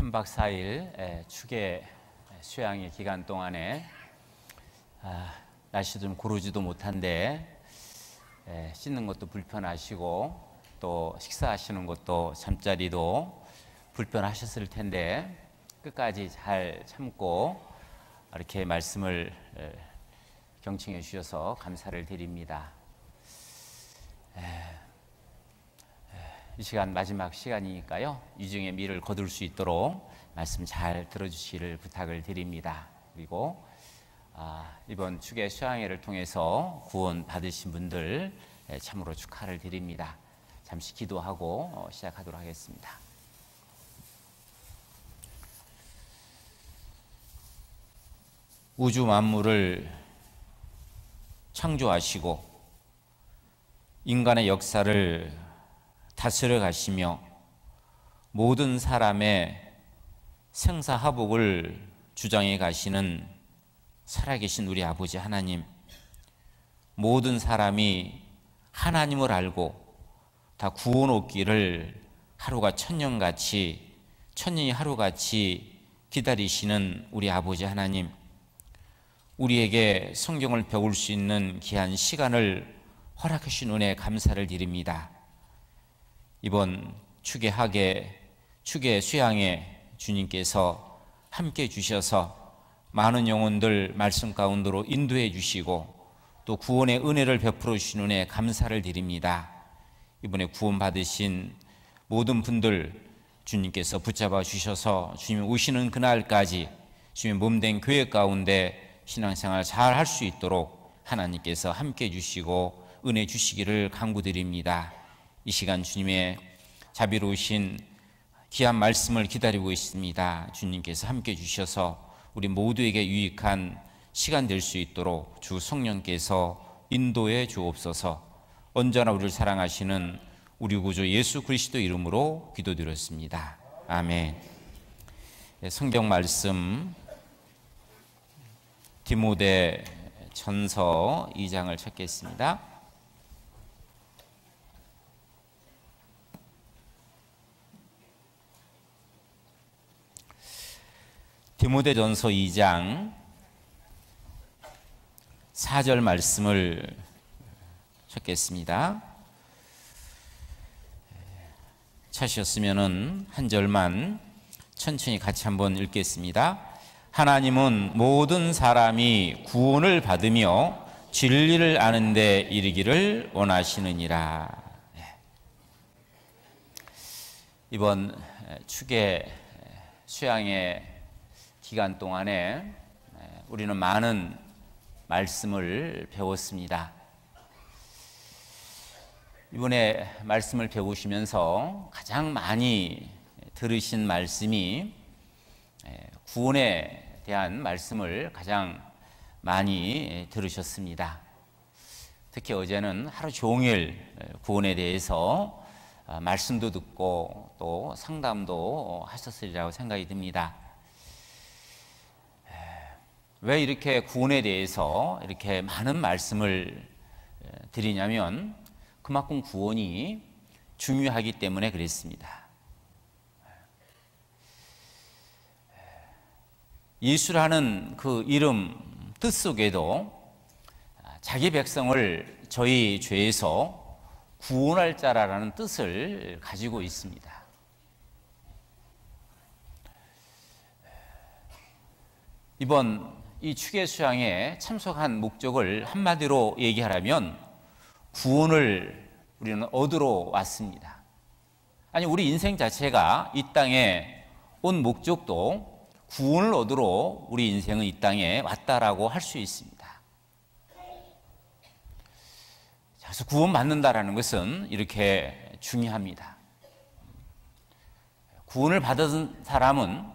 3박 4일 축의 수양의 기간 동안에 날씨도 좀 고르지도 못한데 씻는 것도 불편하시고 또 식사하시는 것도 잠자리도 불편하셨을 텐데 끝까지 잘 참고 이렇게 말씀을 경청해 주셔서 감사를 드립니다. 이 시간 마지막 시간이니까요, 유증의 미를 거둘 수 있도록 말씀 잘 들어주시기를 부탁을 드립니다. 그리고 이번 축의 수양회를 통해서 구원 받으신 분들 참으로 축하를 드립니다. 잠시 기도하고 시작하도록 하겠습니다. 우주 만물을 창조하시고 인간의 역사를 다스려 가시며 모든 사람의 생사화복을 주장해 가시는 살아계신 우리 아버지 하나님, 모든 사람이 하나님을 알고 다 구원 얻기를 하루가 천년같이, 천년이 하루같이 기다리시는 우리 아버지 하나님, 우리에게 성경을 배울 수 있는 귀한 시간을 허락해 주신 은혜에 감사를 드립니다. 이번 축의 하계, 축의 수양에 주님께서 함께 주셔서 많은 영혼들 말씀 가운데로 인도해 주시고 또 구원의 은혜를 베풀어 주신 은혜에 감사를 드립니다. 이번에 구원 받으신 모든 분들 주님께서 붙잡아 주셔서 주님 오시는 그날까지 주님 몸된 교회 가운데 신앙생활 잘 할 수 있도록 하나님께서 함께 주시고 은혜 주시기를 간구드립니다. 이 시간 주님의 자비로우신 귀한 말씀을 기다리고 있습니다. 주님께서 함께 주셔서 우리 모두에게 유익한 시간 될 수 있도록 주 성령께서 인도해 주옵소서. 언제나 우리를 사랑하시는 우리 구주 예수 그리스도 이름으로 기도드렸습니다. 아멘. 성경 말씀 디모데 전서 2장을 찾겠습니다. 디모데전서 2장 4절 말씀을 찾겠습니다. 찾으셨으면 한 절만 천천히 같이 한번 읽겠습니다. 하나님은 모든 사람이 구원을 받으며 진리를 아는 데 이르기를 원하시느니라. 이번 축의 수양의 기간 동안에 우리는 많은 말씀을 배웠습니다. 이번에 말씀을 배우시면서 가장 많이 들으신 말씀이 구원에 대한 말씀을 가장 많이 들으셨습니다. 특히 어제는 하루 종일 구원에 대해서 말씀도 듣고 또 상담도 하셨으리라고 생각이 듭니다. 왜 이렇게 구원에 대해서 이렇게 많은 말씀을 드리냐면 그만큼 구원이 중요하기 때문에 그랬습니다. 예수라는 그 이름 뜻 속에도 자기 백성을 저희 죄에서 구원할 자라는 뜻을 가지고 있습니다. 이번 이 축의 수양에 참석한 목적을 한마디로 얘기하라면 구원을 우리는 얻으러 왔습니다. 아니, 우리 인생 자체가 이 땅에 온 목적도 구원을 얻으러 우리 인생은 이 땅에 왔다라고 할 수 있습니다. 그래서 구원받는다라는 것은 이렇게 중요합니다. 구원을 받은 사람은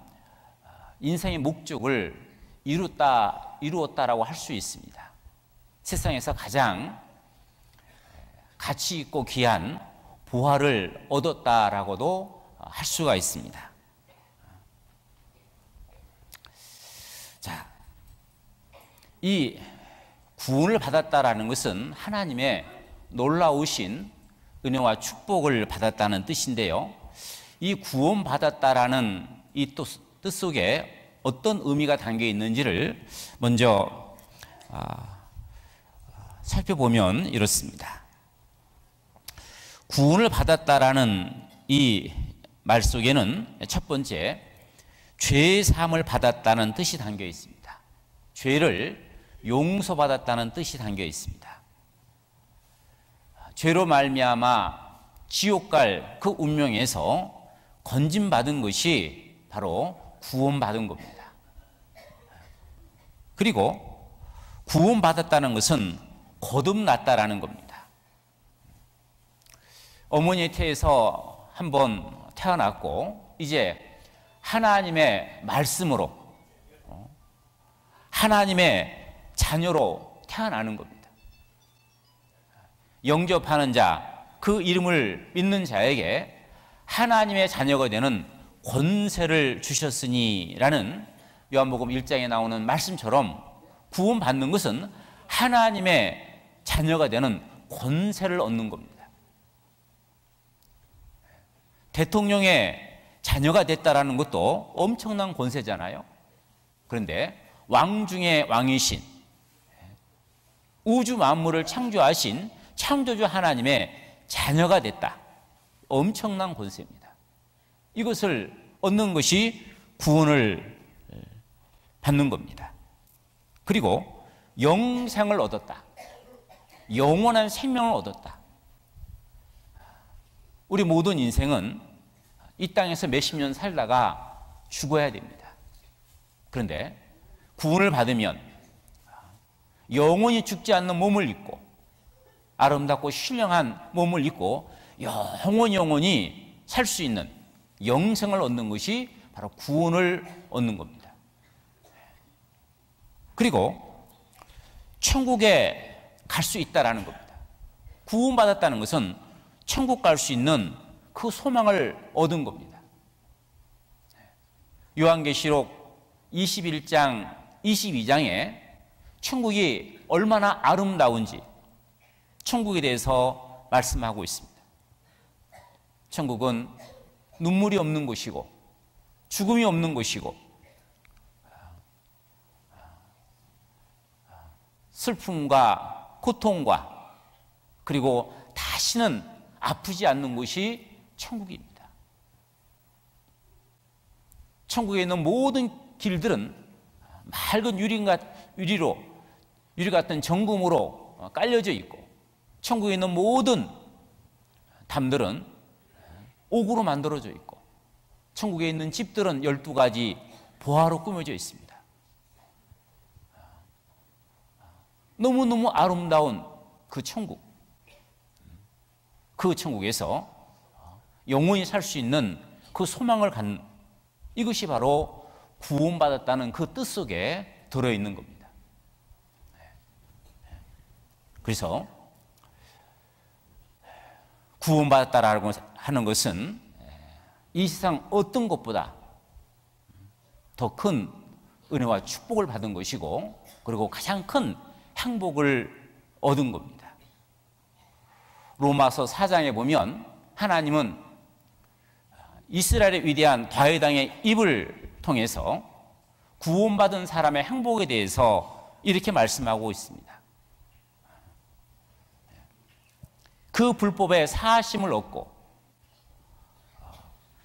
인생의 목적을 이루었다라고 할 수 있습니다. 세상에서 가장 가치 있고 귀한 보화를 얻었다라고도 할 수가 있습니다. 자, 이 구원을 받았다라는 것은 하나님의 놀라우신 은혜와 축복을 받았다는 뜻인데요, 이 구원받았다라는 이 뜻 속에 어떤 의미가 담겨 있는지를 먼저 살펴보면 이렇습니다. 구원을 받았다라는 이 말 속에는 첫 번째, 죄의 사함을 받았다는 뜻이 담겨 있습니다. 죄를 용서받았다는 뜻이 담겨 있습니다. 죄로 말미암아 지옥 갈 그 운명에서 건짐받은 것이 바로 구원받은 겁니다. 그리고 구원받았다는 것은 거듭났다라는 겁니다. 어머니의 태에서 한번 태어났고 이제 하나님의 말씀으로 하나님의 자녀로 태어나는 겁니다. 영접하는 자, 그 이름을 믿는 자에게 하나님의 자녀가 되는 권세를 주셨으니 라는 요한복음 1장에 나오는 말씀처럼 구원받는 것은 하나님의 자녀가 되는 권세를 얻는 겁니다. 대통령의 자녀가 됐다라는 것도 엄청난 권세잖아요. 그런데 왕 중에 왕이신, 우주 만물을 창조하신 창조주 하나님의 자녀가 됐다. 엄청난 권세입니다. 이것을 얻는 것이 구원을 받는 겁니다. 그리고 영생을 얻었다. 영원한 생명을 얻었다. 우리 모든 인생은 이 땅에서 몇십 년 살다가 죽어야 됩니다. 그런데 구원을 받으면 영원히 죽지 않는 몸을 입고 아름답고 신령한 몸을 입고 영원히 살 수 있는 영생을 얻는 것이 바로 구원을 얻는 겁니다. 그리고 천국에 갈 수 있다라는 겁니다. 구원받았다는 것은 천국 갈 수 있는 그 소망을 얻은 겁니다. 요한계시록 21장, 22장에 천국이 얼마나 아름다운지 천국에 대해서 말씀하고 있습니다. 천국은 눈물이 없는 곳이고 죽음이 없는 곳이고 슬픔과 고통과 그리고 다시는 아프지 않는 곳이 천국입니다. 천국에 있는 모든 길들은 맑은 유리 같은 정금으로 깔려져 있고 천국에 있는 모든 담들은 옥으로 만들어져 있고 천국에 있는 집들은 12가지 보화로 꾸며져 있습니다. 너무너무 아름다운 그 천국, 그 천국에서 영원히 살 수 있는 그 소망을 갖는 이것이 바로 구원받았다는 그 뜻 속에 들어있는 겁니다. 그래서 구원받았다라고 하는 것은 이 세상 어떤 것보다 더 큰 은혜와 축복을 받은 것이고 그리고 가장 큰 행복을 얻은 겁니다. 로마서 4장에 보면 하나님은 이스라엘의 위대한 다윗왕의 입을 통해서 구원받은 사람의 행복에 대해서 이렇게 말씀하고 있습니다. 그 불법의 사하심을 얻고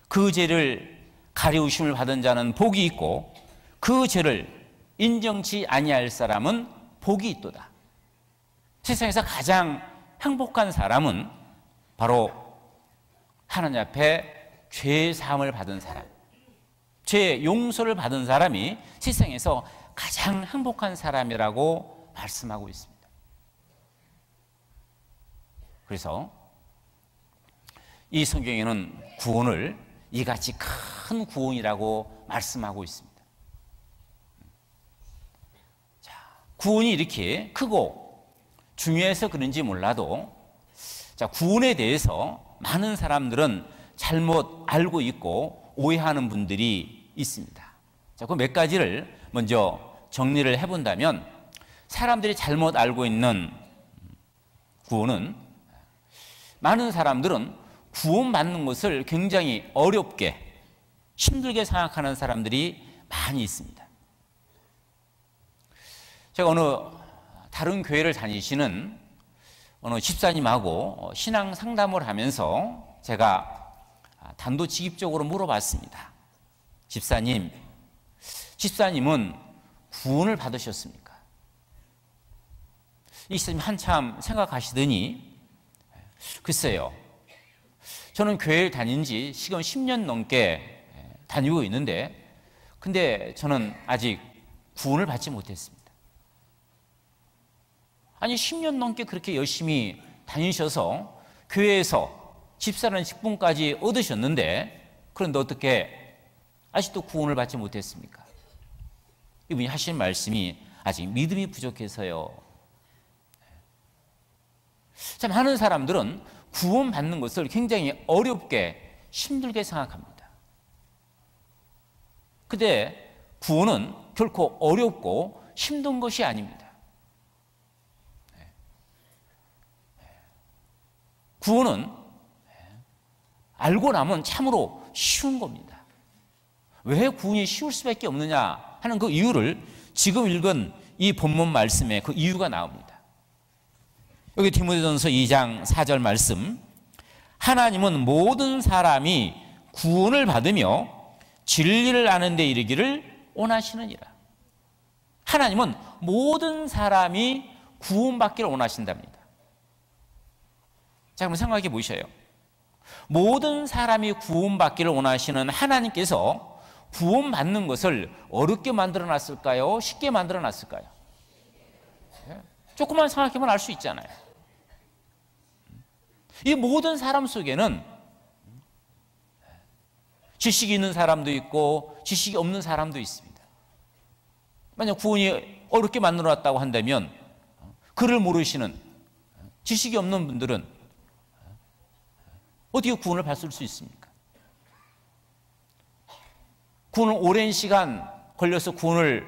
그 죄를 가리우심을 받은 자는 복이 있고 그 죄를 인정치 아니할 사람은 복이 있도다. 세상에서 가장 행복한 사람은 바로 하나님 앞에 죄 사함을 받은 사람, 죄 용서를 받은 사람이 세상에서 가장 행복한 사람이라고 말씀하고 있습니다. 그래서 이 성경에는 구원을 이같이 큰 구원이라고 말씀하고 있습니다. 자, 구원이 이렇게 크고 중요해서 그런지 몰라도 자, 구원에 대해서 많은 사람들은 잘못 알고 있고 오해하는 분들이 있습니다. 자, 그 몇 가지를 먼저 정리를 해본다면 사람들이 잘못 알고 있는 구원은 많은 사람들은 구원받는 것을 굉장히 어렵게 힘들게 생각하는 사람들이 많이 있습니다. 제가 어느 다른 교회를 다니시는 어느 집사님하고 신앙 상담을 하면서 제가 단도직입적으로 물어봤습니다. 집사님은 구원을 받으셨습니까? 이 집사님 한참 생각하시더니, 글쎄요, 저는 교회를 다닌 지 지금 10년 넘게 다니고 있는데, 근데 저는 아직 구원을 받지 못했습니다. 아니, 10년 넘게 그렇게 열심히 다니셔서 교회에서 집사라는 직분까지 얻으셨는데, 그런데 어떻게 아직도 구원을 받지 못했습니까? 이분이 하신 말씀이 아직 믿음이 부족해서요. 참, 많은 사람들은 구원받는 것을 굉장히 어렵게 힘들게 생각합니다. 근데 구원은 결코 어렵고 힘든 것이 아닙니다. 구원은 알고 나면 참으로 쉬운 겁니다. 왜 구원이 쉬울 수밖에 없느냐 하는 그 이유를 지금 읽은 이 본문 말씀에 그 이유가 나옵니다. 여기 디모데전서 2장 4절 말씀, 하나님은 모든 사람이 구원을 받으며 진리를 아는 데 이르기를 원하시느니라. 하나님은 모든 사람이 구원받기를 원하신답니다. 자, 한번 생각해 보셔요. 모든 사람이 구원받기를 원하시는 하나님께서 구원받는 것을 어렵게 만들어 놨을까요? 쉽게 만들어 놨을까요? 조금만 생각해보면 알 수 있잖아요. 이 모든 사람 속에는 지식이 있는 사람도 있고 지식이 없는 사람도 있습니다. 만약 구원이 어렵게 만들어 놨다고 한다면 글을 모르시는 지식이 없는 분들은 어떻게 구원을 받을 수 있습니까? 구원을 오랜 시간 걸려서 구원을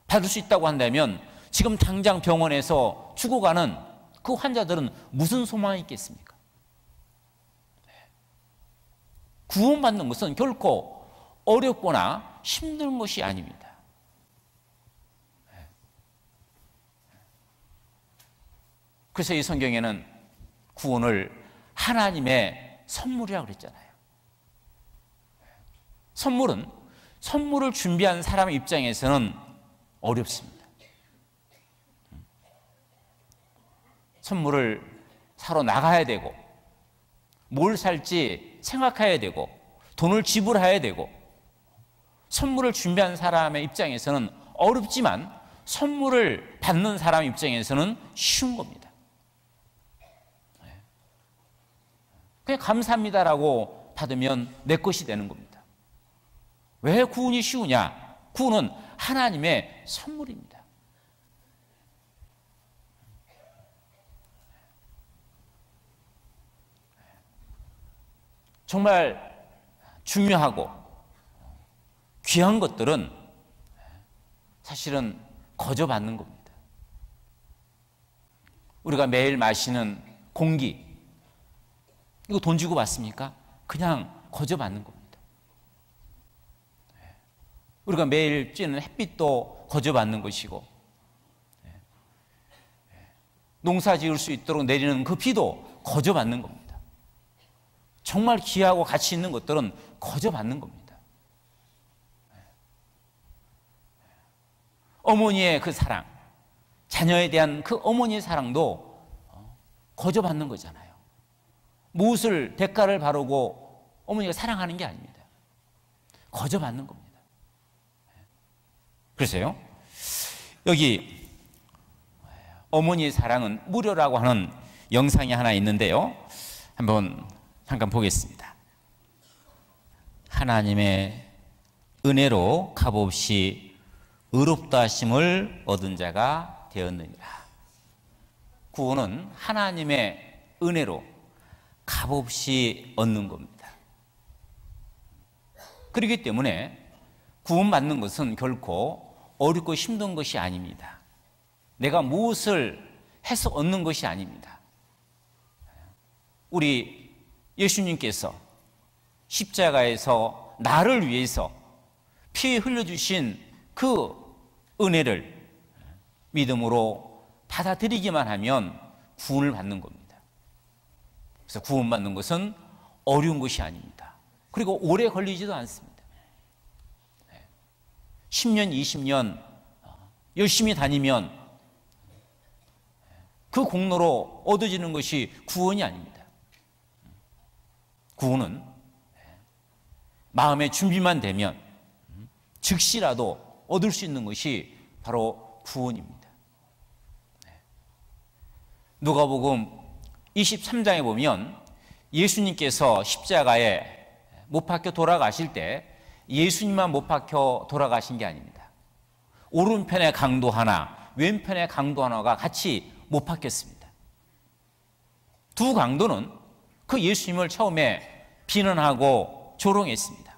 받을 수 있다고 한다면 지금 당장 병원에서 죽어가는 그 환자들은 무슨 소망이 있겠습니까? 구원받는 것은 결코 어렵거나 힘든 것이 아닙니다. 그래서 이 성경에는 구원을 하나님의 선물이라고 그랬잖아요. 선물을 준비한 사람의 입장에서는 어렵습니다. 선물을 사러 나가야 되고, 뭘 살지 생각해야 되고, 돈을 지불해야 되고, 선물을 준비한 사람의 입장에서는 어렵지만 선물을 받는 사람 입장에서는 쉬운 겁니다. 그냥 감사합니다라고 받으면 내 것이 되는 겁니다. 왜 구원이 쉬우냐? 구원은 하나님의 선물입니다. 정말 중요하고 귀한 것들은 사실은 거저 받는 겁니다. 우리가 매일 마시는 공기, 이거 돈 주고 받습니까? 그냥 거저 받는 겁니다. 우리가 매일 쬐는 햇빛도 거저 받는 것이고, 농사 지을 수 있도록 내리는 그 비도 거저 받는 겁니다. 정말 귀하고 가치 있는 것들은 거저 받는 겁니다. 어머니의 그 사랑, 자녀에 대한 그 어머니의 사랑도 거저 받는 거잖아요. 무엇을 대가를 바르고 어머니가 사랑하는 게 아닙니다. 거저 받는 겁니다. 그래서요, 여기 어머니의 사랑은 무료라고 하는 영상이 하나 있는데요, 한번 잠깐 보겠습니다. 하나님의 은혜로 값없이 의롭다 하심을 얻은 자가 되었느니라. 구원은 하나님의 은혜로 값없이 얻는 겁니다. 그렇기 때문에 구원받는 것은 결코 어렵고 힘든 것이 아닙니다. 내가 무엇을 해서 얻는 것이 아닙니다. 우리 예수님께서 십자가에서 나를 위해서 피 흘려주신 그 은혜를 믿음으로 받아들이기만 하면 구원을 받는 겁니다. 그래서 구원받는 것은 어려운 것이 아닙니다. 그리고 오래 걸리지도 않습니다. 10년, 20년 열심히 다니면 그 공로로 얻어지는 것이 구원이 아닙니다. 구원은 마음의 준비만 되면 즉시라도 얻을 수 있는 것이 바로 구원입니다. 누가복음 23장에 보면 예수님께서 십자가에 못 박혀 돌아가실 때 예수님만 못 박혀 돌아가신 게 아닙니다. 오른편의 강도 하나, 왼편의 강도 하나가 같이 못 박혔습니다. 두 강도는 그 예수님을 처음에 비난하고 조롱했습니다.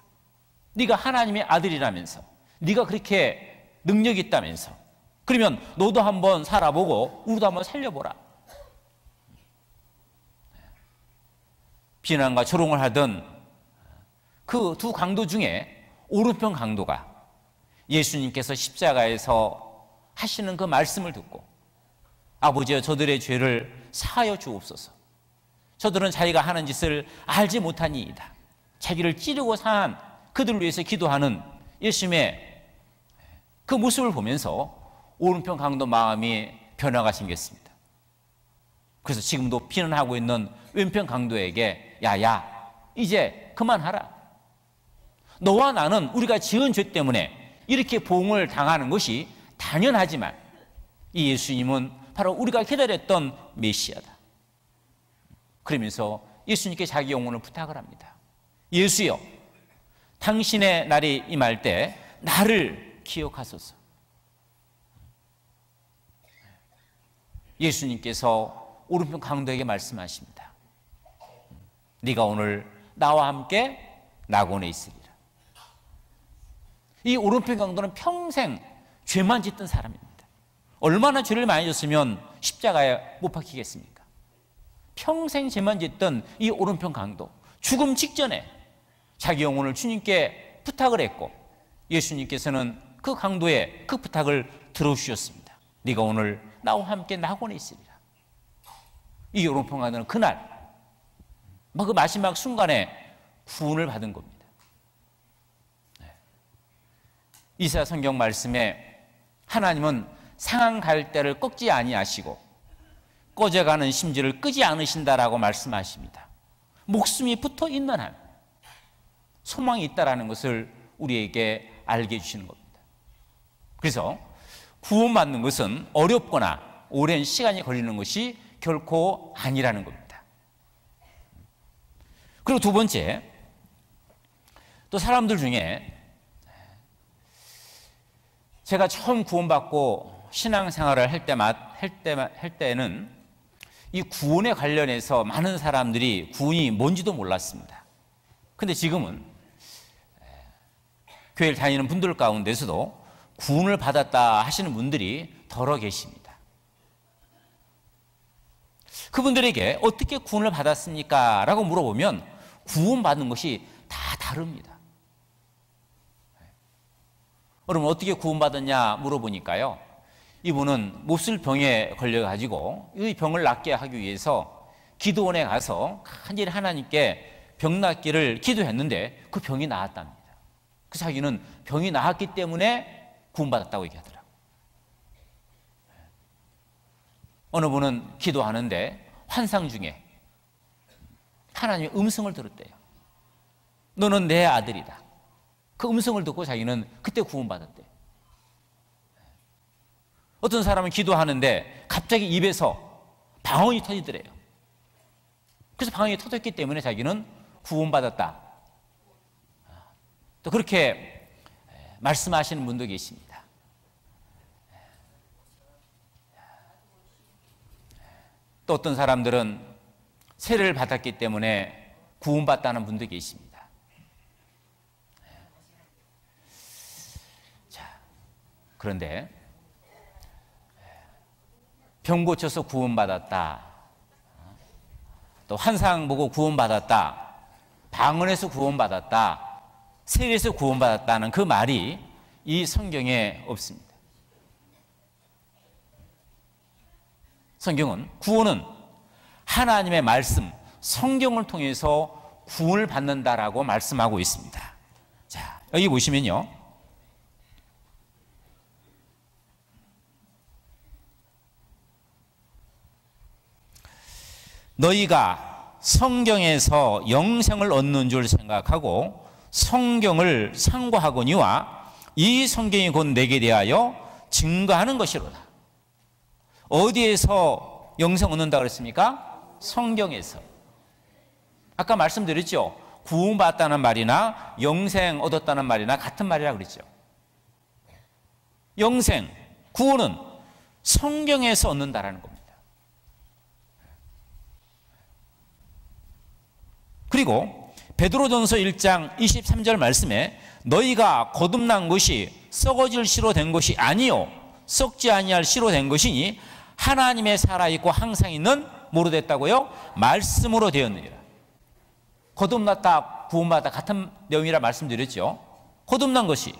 네가 하나님의 아들이라면서, 네가 그렇게 능력이 있다면서, 그러면 너도 한번 살아보고 우리도 한번 살려보라. 비난과 조롱을 하던 그 두 강도 중에 오른편 강도가 예수님께서 십자가에서 하시는 그 말씀을 듣고, 아버지여 저들의 죄를 사하여 주옵소서. 저들은 자기가 하는 짓을 알지 못하니이다. 자기를 찌르고 산 그들을 위해서 기도하는 예수님의 그 모습을 보면서 오른편 강도 마음이 변화가 생겼습니다. 그래서 지금도 비난하고 있는 왼편 강도에게 야야 이제 그만하라. 너와 나는 우리가 지은 죄 때문에 이렇게 보응을 당하는 것이 당연하지만 이 예수님은 바로 우리가 기다렸던 메시아다. 그러면서 예수님께 자기 영혼을 부탁을 합니다. 예수여, 당신의 날이 임할 때 나를 기억하소서. 예수님께서 오른편 강도에게 말씀하십니다. 네가 오늘 나와 함께 낙원에 있으리라. 이 오른편 강도는 평생 죄만 짓던 사람입니다. 얼마나 죄를 많이 졌으면 십자가에 못 박히겠습니까? 평생 죄만 짓던 이 오른편 강도, 죽음 직전에 자기 영혼을 주님께 부탁을 했고 예수님께서는 그 강도의 그 부탁을 들어주셨습니다. 네가 오늘 나와 함께 낙원에 있으리라. 이 오른편 강도는 그날 그 마지막 순간에 구원을 받은 겁니다. 이사야 성경 말씀에 하나님은 상한 갈대를 꺾지 아니하시고 꺼져가는 심지를 끄지 않으신다라고 말씀하십니다. 목숨이 붙어 있는 한 소망이 있다라는 것을 우리에게 알게 해주시는 겁니다. 그래서 구원받는 것은 어렵거나 오랜 시간이 걸리는 것이 결코 아니라는 겁니다. 그리고 두 번째, 또 사람들 중에 제가 처음 구원받고 신앙생활을 할 때는 이 구원에 관련해서 많은 사람들이 구원이 뭔지도 몰랐습니다. 근데 지금은 교회를 다니는 분들 가운데서도 구원을 받았다 하시는 분들이 더러 계십니다. 그분들에게 어떻게 구원을 받았습니까? 라고 물어보면 구원받는 것이 다 다릅니다. 여러분 어떻게 구원받았냐 물어보니까요, 이분은 몹쓸 병에 걸려가지고 이 병을 낫게 하기 위해서 기도원에 가서 간절히 하나님께 병 낫기를 기도했는데 그 병이 나았답니다. 그 자기는 병이 나았기 때문에 구원받았다고 얘기하더라고요. 어느 분은 기도하는데 환상 중에 하나님의 음성을 들었대요. 너는 내 아들이다. 그 음성을 듣고 자기는 그때 구원받았대요. 어떤 사람은 기도하는데 갑자기 입에서 방언이 터지더래요. 그래서 방언이 터졌기 때문에 자기는 구원받았다. 또 그렇게 말씀하시는 분도 계십니다. 또 어떤 사람들은 세례를 받았기 때문에 구원받다는 분도 계십니다. 자, 그런데 병 고쳐서 구원받았다, 또 환상 보고 구원받았다, 방언에서 구원받았다, 세례에서 구원받았다는 그 말이 이 성경에 없습니다. 성경은 구원은 하나님의 말씀, 성경을 통해서 구원을 받는다라고 말씀하고 있습니다. 자, 여기 보시면요. 너희가 성경에서 영생을 얻는 줄 생각하고 성경을 상고하거니와 이 성경이 곧 내게 대하여 증거하는 것이로다. 어디에서 영생 얻는다 그랬습니까? 성경에서. 아까 말씀드렸죠. 구원받았다는 말이나 영생 얻었다는 말이나 같은 말이라고 그랬죠. 영생, 구원은 성경에서 얻는다라는 겁니다. 그리고 베드로전서 1장 23절 말씀에 너희가 거듭난 것이 썩어질 씨로 된 것이 아니요 썩지 아니할 씨로 된 것이니 하나님의 살아있고 항상 있는 뭐로 됐다고요? 말씀으로 되었느니라. 거듭났다 구원받았다 같은 내용이라 말씀드렸죠. 거듭난 것이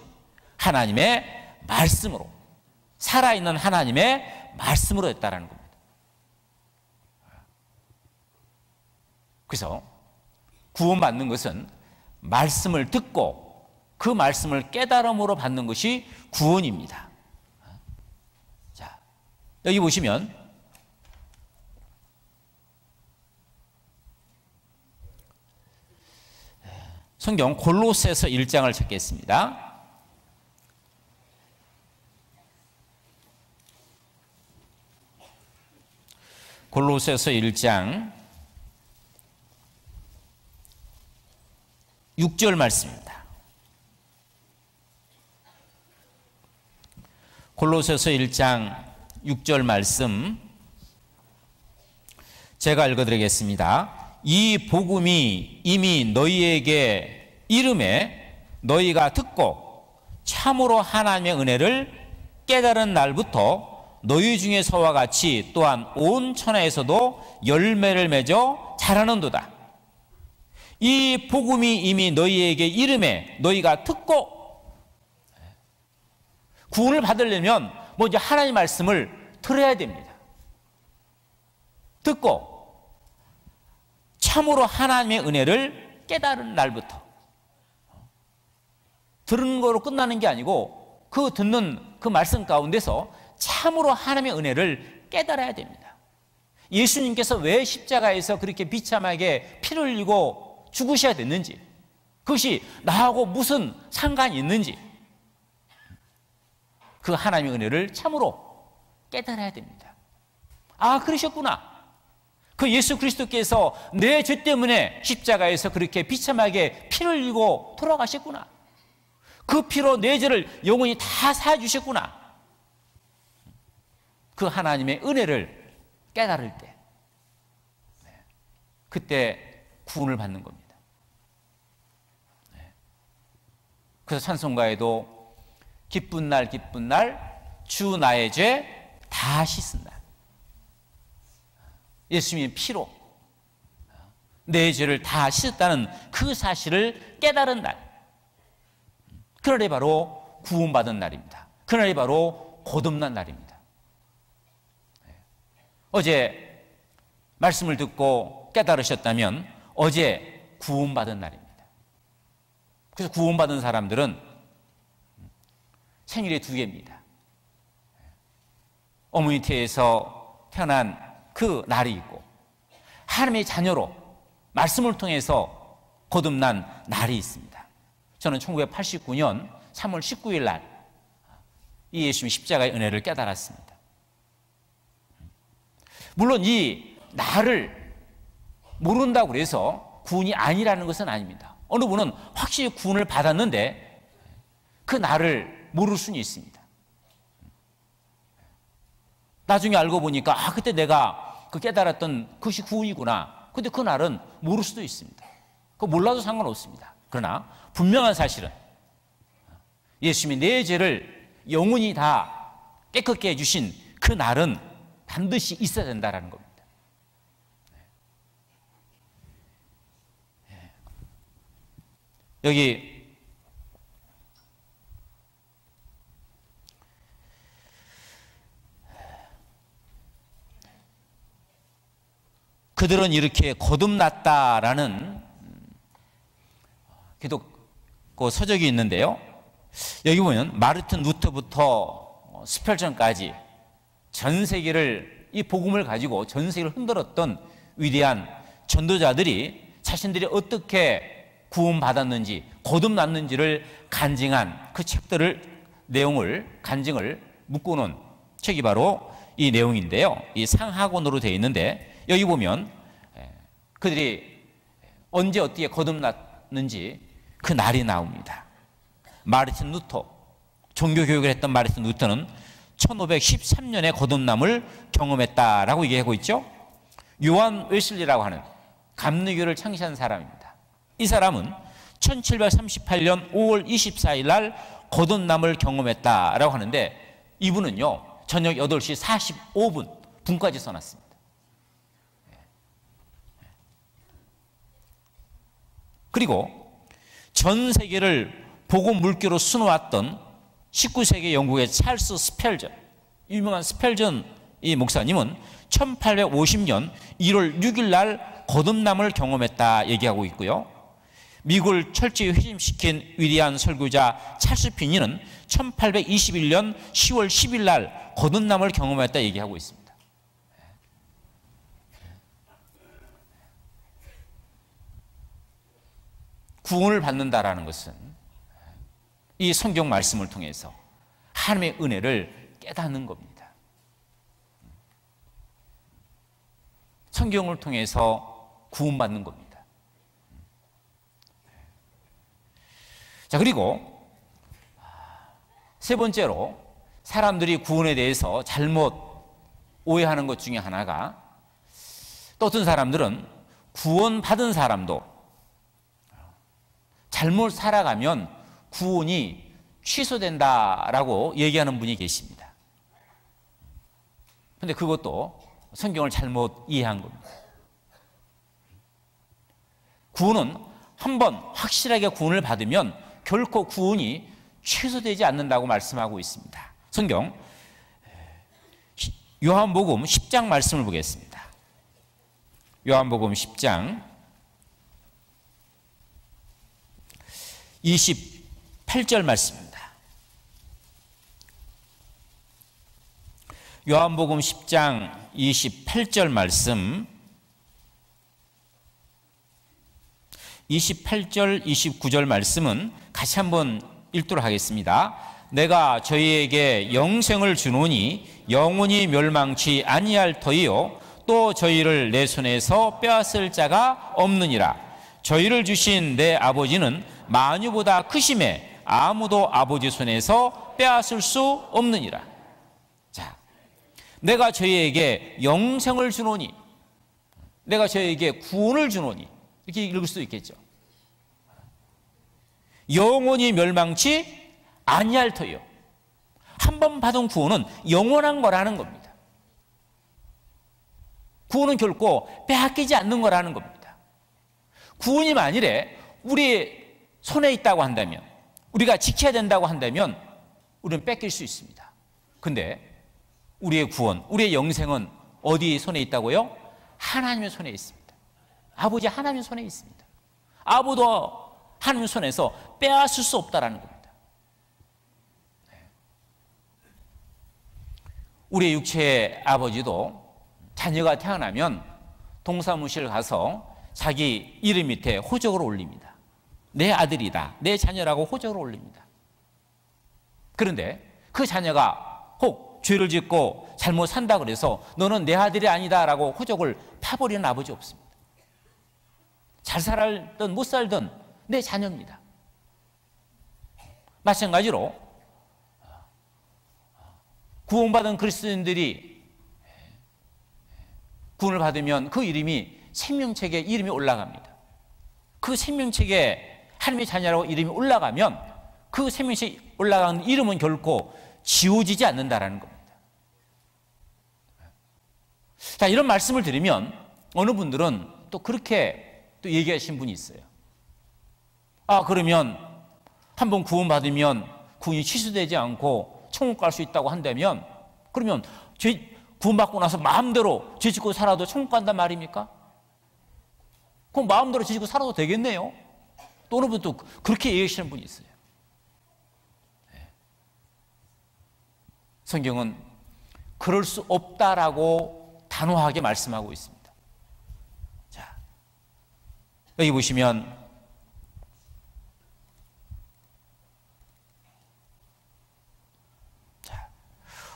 하나님의 말씀으로, 살아있는 하나님의 말씀으로 됐다라는 겁니다. 그래서 구원받는 것은 말씀을 듣고 그 말씀을 깨달음으로 받는 것이 구원입니다. 자, 여기 보시면 성경 골로새서 1장을 찾겠습니다. 골로새서 1장 6절 말씀입니다. 골로새서 1장 6절 말씀 제가 읽어드리겠습니다. 이 복음이 이미 너희에게 이름에 너희가 듣고 참으로 하나님의 은혜를 깨달은 날부터 너희 중에서와 같이 또한 온 천하에서도 열매를 맺어 자라는도다. 이 복음이 이미 너희에게 이름에 너희가 듣고, 구원을 받으려면 먼저 하나님의 말씀을 들어야 됩니다. 듣고 참으로 하나님의 은혜를 깨달은 날부터. 들은 거로 끝나는 게 아니고 그 듣는 그 말씀 가운데서 참으로 하나님의 은혜를 깨달아야 됩니다. 예수님께서 왜 십자가에서 그렇게 비참하게 피를 흘리고 죽으셔야 됐는지, 그것이 나하고 무슨 상관이 있는지, 그 하나님의 은혜를 참으로 깨달아야 됩니다. 아, 그러셨구나. 그 예수 그리스도께서 내 죄 때문에 십자가에서 그렇게 비참하게 피를 흘리고 돌아가셨구나. 그 피로 내 죄를 영원히 다 사주셨구나. 그 하나님의 은혜를 깨달을 때, 그때 구원을 받는 겁니다. 그래서 찬송가에도 기쁜 날 기쁜 날 주 나의 죄 다 씻은 날, 예수님의 피로 내 죄를 다 씻었다는 그 사실을 깨달은 날, 그날이 바로 구원받은 날입니다. 그날이 바로 거듭난 날입니다. 어제 말씀을 듣고 깨달으셨다면 어제 구원받은 날입니다. 그래서 구원받은 사람들은 생일이 2개입니다. 어머니 태에서 태어난 그 날이 있고, 하나님의 자녀로 말씀을 통해서 거듭난 날이 있습니다. 저는 1989년 3월 19일 날 이 예수님 십자가의 은혜를 깨달았습니다. 물론 이 날을 모른다고 해서 구원이 아니라는 것은 아닙니다. 어느 분은 확실히 구원을 받았는데 그 날을 모를 수는 있습니다. 나중에 알고 보니까 그때 내가 그 깨달았던 그것이 구원이구나. 근데 그 날은 모를 수도 있습니다. 그거 몰라도 상관없습니다. 그러나 분명한 사실은 예수님이 내 죄를 영원히 다 깨끗게 해주신 그 날은 반드시 있어야 된다는 겁니다. 여기 그들은 이렇게 거듭났다라는 기독교 서적이 있는데요. 여기 보면 마르틴 루터부터 스펠전까지 전 세계를, 이 복음을 가지고 전 세계를 흔들었던 위대한 전도자들이 자신들이 어떻게 구원받았는지, 거듭났는지를 간증한 그 책들을, 내용을, 간증을 묶어놓은 책이 바로 이 내용인데요. 이 상하권으로 되어 있는데, 여기 보면 그들이 언제 어떻게 거듭났는지 그 날이 나옵니다. 마르틴 루터, 종교교육을 했던 마르틴 루터는 1513년에 거듭남을 경험했다라고 얘기하고 있죠. 요한 웨슬리라고 하는 감리교를 창시한 사람입니다. 이 사람은 1738년 5월 24일 날 거듭남을 경험했다라고 하는데, 이분은요 저녁 8시 45분까지 써놨습니다. 그리고 전 세계를 복음 물교로 수놓았던 19세기 영국의 찰스 스펠전, 유명한 스펠전 이 목사님은 1850년 1월 6일 날 거듭남을 경험했다 얘기하고 있고요. 미국을 철저히 회심시킨 위대한 설교자 찰스 피니는 1821년 10월 10일 날 거듭남을 경험했다 얘기하고 있습니다. 구원을 받는다라는 것은 이 성경 말씀을 통해서 하나님의 은혜를 깨닫는 겁니다. 성경을 통해서 구원받는 겁니다. 자, 그리고 세 번째로 사람들이 구원에 대해서 잘못 오해하는 것 중에 하나가, 또 어떤 사람들은 구원받은 사람도 잘못 살아가면 구원이 취소된다라고 얘기하는 분이 계십니다. 그런데 그것도 성경을 잘못 이해한 겁니다. 구원은 한번 확실하게 구원을 받으면 결코 구원이 취소되지 않는다고 말씀하고 있습니다. 성경 요한복음 10장 말씀을 보겠습니다. 요한복음 10장 28절 말씀입니다. 요한복음 10장 28절 말씀, 28절 29절 말씀은 같이 한번 읽도록 하겠습니다. 내가 저희에게 영생을 주노니 영원히 멸망치 아니할 터이요 또 저희를 내 손에서 빼앗을 자가 없느니라. 저희를 주신 내 아버지는 만유보다 크심에 아무도 아버지 손에서 빼앗을 수 없느니라. 자, 내가 저희에게 영생을 주노니, 내가 저희에게 구원을 주노니, 이렇게 읽을 수도 있겠죠. 영원히 멸망치 아니할 터요. 한 번 받은 구원은 영원한 거라는 겁니다. 구원은 결코 빼앗기지 않는 거라는 겁니다. 구원이 만일에 우리 손에 있다고 한다면, 우리가 지켜야 된다고 한다면 우리는 뺏길 수 있습니다. 근데 우리의 구원, 우리의 영생은 어디 손에 있다고요? 하나님의 손에 있습니다. 아버지 하나님의 손에 있습니다. 아무도 하나님의 손에서 빼앗을 수 없다라는 겁니다. 우리의 육체의 아버지도 자녀가 태어나면 동사무실 가서 자기 이름 밑에 호적을 올립니다. 내 아들이다, 내 자녀라고 호적을 올립니다. 그런데 그 자녀가 혹 죄를 짓고 잘못 산다 그래서 너는 내 아들이 아니다라고 호적을 파버리는 아버지 없습니다. 잘 살든 못 살든 내 자녀입니다. 마찬가지로 구원받은 그리스도인들이 구원을 받으면 그 이름이 생명책에 이름이 올라갑니다. 그 생명책에 하나님의 자녀라고 이름이 올라가면 그 생명책에 올라가는 이름은 결코 지워지지 않는다라는 겁니다. 자, 이런 말씀을 드리면 어느 분들은 또 그렇게 또 얘기하신 분이 있어요. 아, 그러면 한번 구원받으면 구원이 취소되지 않고 천국 갈 수 있다고 한다면, 그러면 구원받고 나서 마음대로 죄 짓고 살아도 천국 간단 말입니까? 그럼 마음대로 지지고 살아도 되겠네요. 또 어느 분은 또 그렇게 얘기하시는 분이 있어요. 성경은 그럴 수 없다라고 단호하게 말씀하고 있습니다. 자, 여기 보시면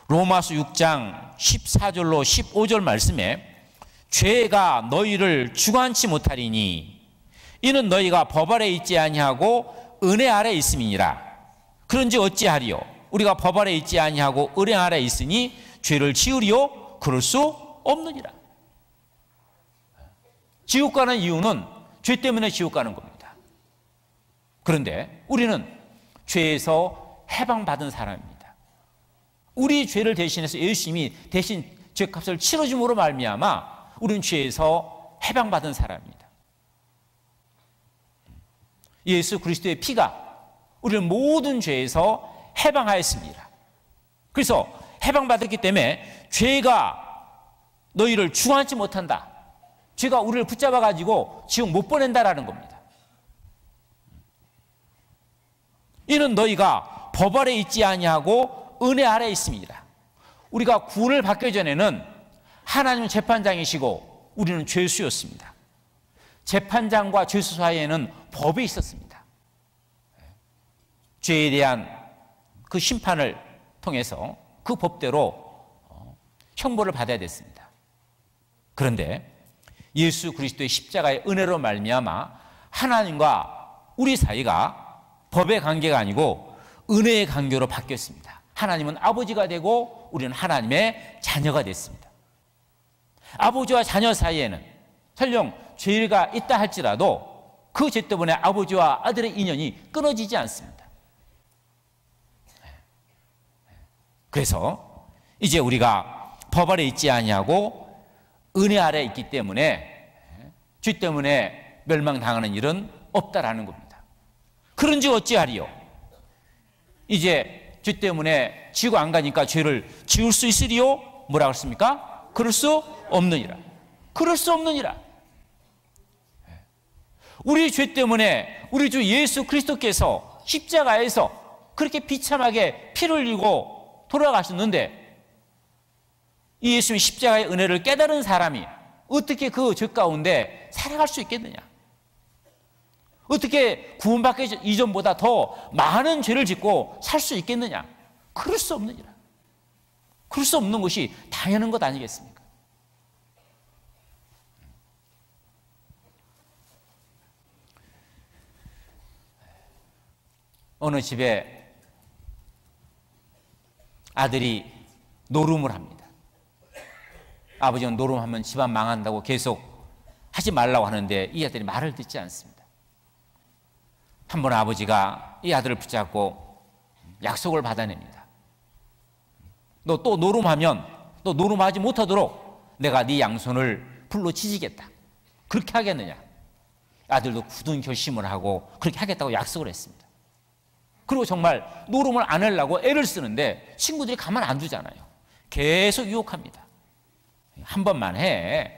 로마서 6장 14절로 15절 말씀에 죄가 너희를 주관치 못하리니 이는 너희가 법 아래 있지 아니하고 은혜 아래 있음이니라. 그런지 어찌하리요? 우리가 법 아래 있지 아니하고 은혜 아래 있으니 죄를 지으리요? 그럴 수 없느니라. 지옥 가는 이유는 죄 때문에 지옥 가는 겁니다. 그런데 우리는 죄에서 해방받은 사람입니다. 우리 죄를 대신해서 예수님이 대신 죄값을 치러줌으로 말미암아 우리는 죄에서 해방받은 사람입니다. 예수 그리스도의 피가 우리를 모든 죄에서 해방하였습니다. 그래서 해방받았기 때문에 죄가 너희를 주관하지 못한다. 죄가 우리를 붙잡아가지고 지옥 못 보낸다라는 겁니다. 이는 너희가 법 아래 있지 아니하고 은혜 아래 있습니다. 우리가 구원을 받기 전에는 하나님은 재판장이시고 우리는 죄수였습니다. 재판장과 죄수 사이에는 법이 있었습니다. 죄에 대한 그 심판을 통해서 그 법대로 형벌을 받아야 됐습니다. 그런데 예수 그리스도의 십자가의 은혜로 말미암아 하나님과 우리 사이가 법의 관계가 아니고 은혜의 관계로 바뀌었습니다. 하나님은 아버지가 되고 우리는 하나님의 자녀가 됐습니다. 아버지와 자녀 사이에는 설령 죄가 있다 할지라도 그 죄 때문에 아버지와 아들의 인연이 끊어지지 않습니다. 그래서 이제 우리가 법 아래 있지 아니하고 은혜 아래 있기 때문에 죄 때문에 멸망당하는 일은 없다라는 겁니다. 그런지 어찌하리요? 이제 죄 때문에 지옥 안 가니까 죄를 지울 수 있으리요? 뭐라고 했습니까? 그럴 수 없느니라. 그럴 수 없느니라. 우리 죄 때문에 우리 주 예수 그리스도께서 십자가에서 그렇게 비참하게 피를 흘리고 돌아가셨는데 이 예수님의 십자가의 은혜를 깨달은 사람이 어떻게 그 죄 가운데 살아갈 수 있겠느냐? 어떻게 구원받기 이전보다 더 많은 죄를 짓고 살 수 있겠느냐? 그럴 수 없느니라. 그럴 수 없는 것이 당연한 것 아니겠습니까? 어느 집에 아들이 노름을 합니다. 아버지는 노름하면 집안 망한다고 계속 하지 말라고 하는데 이 아들이 말을 듣지 않습니다. 한 번 아버지가 이 아들을 붙잡고 약속을 받아냅니다. 너 또 노름하면 너 노름하지 못하도록 내가 네 양손을 불로 치지겠다. 그렇게 하겠느냐? 아들도 굳은 결심을 하고 그렇게 하겠다고 약속을 했습니다. 그리고 정말 노름을 안 하려고 애를 쓰는데 친구들이 가만 안 두잖아요. 계속 유혹합니다. 한 번만 해.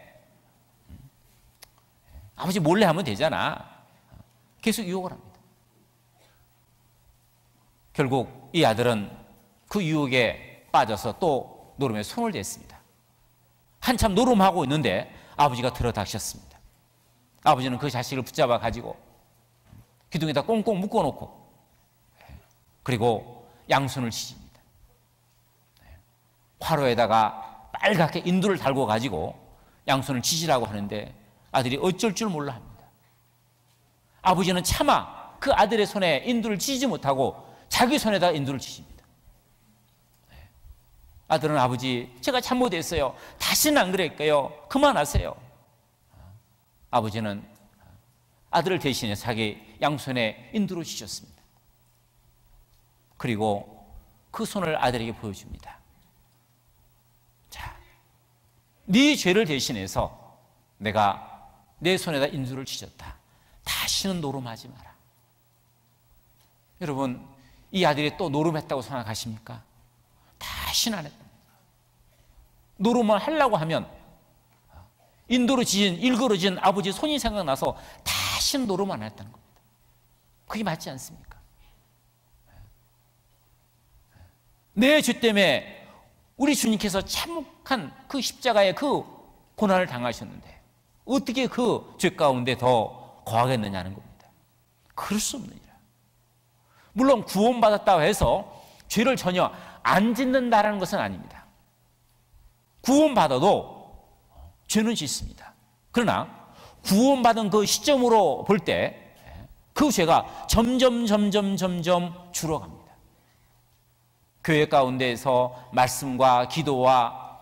아버지 몰래 하면 되잖아. 계속 유혹을 합니다. 결국 이 아들은 그 유혹에 빠져서 또 노름에 손을 댔습니다. 한참 노름하고 있는데 아버지가 들어닥쳤습니다. 아버지는 그 자식을 붙잡아 가지고 기둥에다 꽁꽁 묶어놓고 그리고 양손을 치집니다. 화로에다가 빨갛게 인두를 달고 가지고 양손을 치시라고 하는데 아들이 어쩔 줄 몰라 합니다. 아버지는 차마 그 아들의 손에 인두를 치지 못하고 자기 손에다 인두를 치십니다. 아들은 아버지 제가 잘못했어요. 다시는 안 그럴게요. 그만하세요. 아버지는 아들을 대신해 자기 양손에 인두를 치셨습니다. 그리고 그 손을 아들에게 보여줍니다. 자, 네 죄를 대신해서 내가 내 손에다 인두를 치셨다. 다시는 노름하지 마라. 여러분, 이 아들이 또 노름했다고 생각하십니까? 다시는 안 했다. 노름을 하려고 하면 인도로 지은 일그러진 아버지의 손이 생각나서 다시 노름만 했다는 겁니다. 그게 맞지 않습니까? 내 죄 때문에 우리 주님께서 참혹한 그 십자가의 그 고난을 당하셨는데 어떻게 그 죄 가운데 더 거하겠느냐는 겁니다. 그럴 수 없느니라. 물론 구원받았다고 해서 죄를 전혀 안 짓는다라는 것은 아닙니다. 구원받아도 죄는 짓습니다. 그러나 구원받은 그 시점으로 볼 때 그 죄가 점점 줄어갑니다. 교회 가운데에서 말씀과 기도와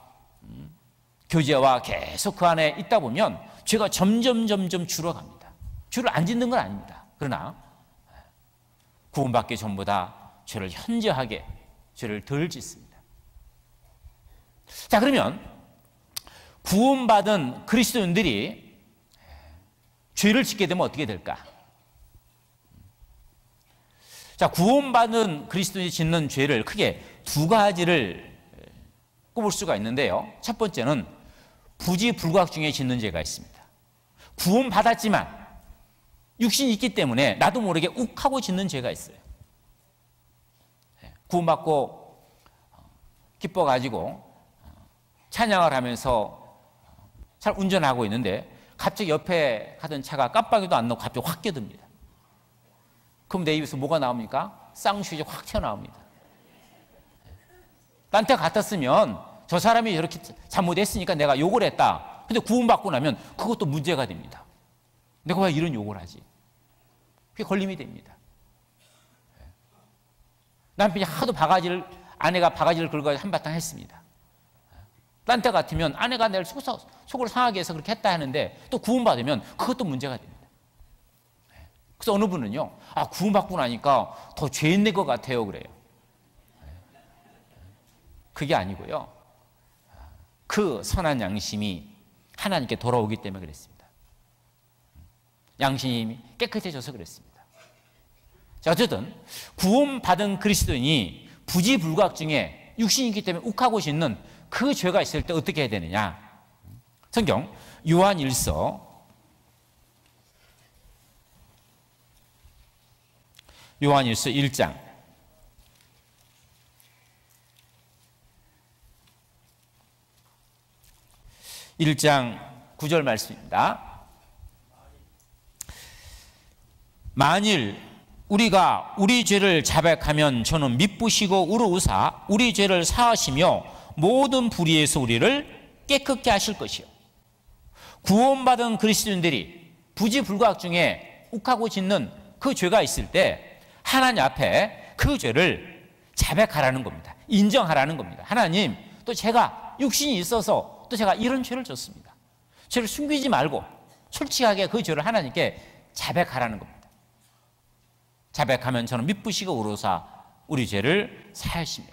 교제와 계속 그 안에 있다 보면 죄가 점점 줄어갑니다. 죄를 안 짓는 건 아닙니다. 그러나 구원받기 전보다 죄를 현저하게 죄를 덜 짓습니다. 자, 그러면 구원받은 그리스도인들이 죄를 짓게 되면 어떻게 될까? 자, 구원받은 그리스도인이 짓는 죄를 크게 두 가지를 꼽을 수가 있는데요. 첫 번째는 부지불각 중에 짓는 죄가 있습니다. 구원받았지만 육신이 있기 때문에 나도 모르게 욱하고 짓는 죄가 있어요. 구원받고 기뻐가지고 찬양을 하면서 잘 운전하고 있는데 갑자기 옆에 가던 차가 깜빡이도 안 나고 갑자기 확 끼어듭니다. 그럼 내 입에서 뭐가 나옵니까? 쌍수이 확 튀어나옵니다. 나한테 같았으면 저 사람이 이렇게 잘못했으니까 내가 욕을 했다. 근데 구원받고 나면 그것도 문제가 됩니다. 내가 왜 이런 욕을 하지? 그게 걸림이 됩니다. 남편이 하도 아내가 바가지를 긁어서 한바탕 했습니다. 딴 때 같으면 아내가 내 속을 상하게 해서 그렇게 했다 하는데 또 구원받으면 그것도 문제가 됩니다. 그래서 어느 분은요, 구원받고 나니까 더 죄인 낼 것 같아요, 그래요. 그게 아니고요. 그 선한 양심이 하나님께 돌아오기 때문에 그랬습니다. 양심이 깨끗해져서 그랬습니다. 자, 어쨌든 구원받은 그리스도인이 부지불각 중에 육신이기 때문에 욱하고 짓는 그 죄가 있을 때 어떻게 해야 되느냐? 성경 요한일서 1장 1장 9절 말씀입니다. 만일 우리가 우리 죄를 자백하면 저는 미쁘시고 의로우사 우리 죄를 사하시며 모든 불의에서 우리를 깨끗게 하실 것이요. 구원받은 그리스도인들이 부지불각 중에 욱하고 짓는 그 죄가 있을 때 하나님 앞에 그 죄를 자백하라는 겁니다. 인정하라는 겁니다. 하나님, 또 제가 육신이 있어서 또 제가 이런 죄를 졌습니다. 죄를 숨기지 말고 솔직하게 그 죄를 하나님께 자백하라는 겁니다. 자백하면 저는 미쁘시고 의로우사 우리 죄를 사하시며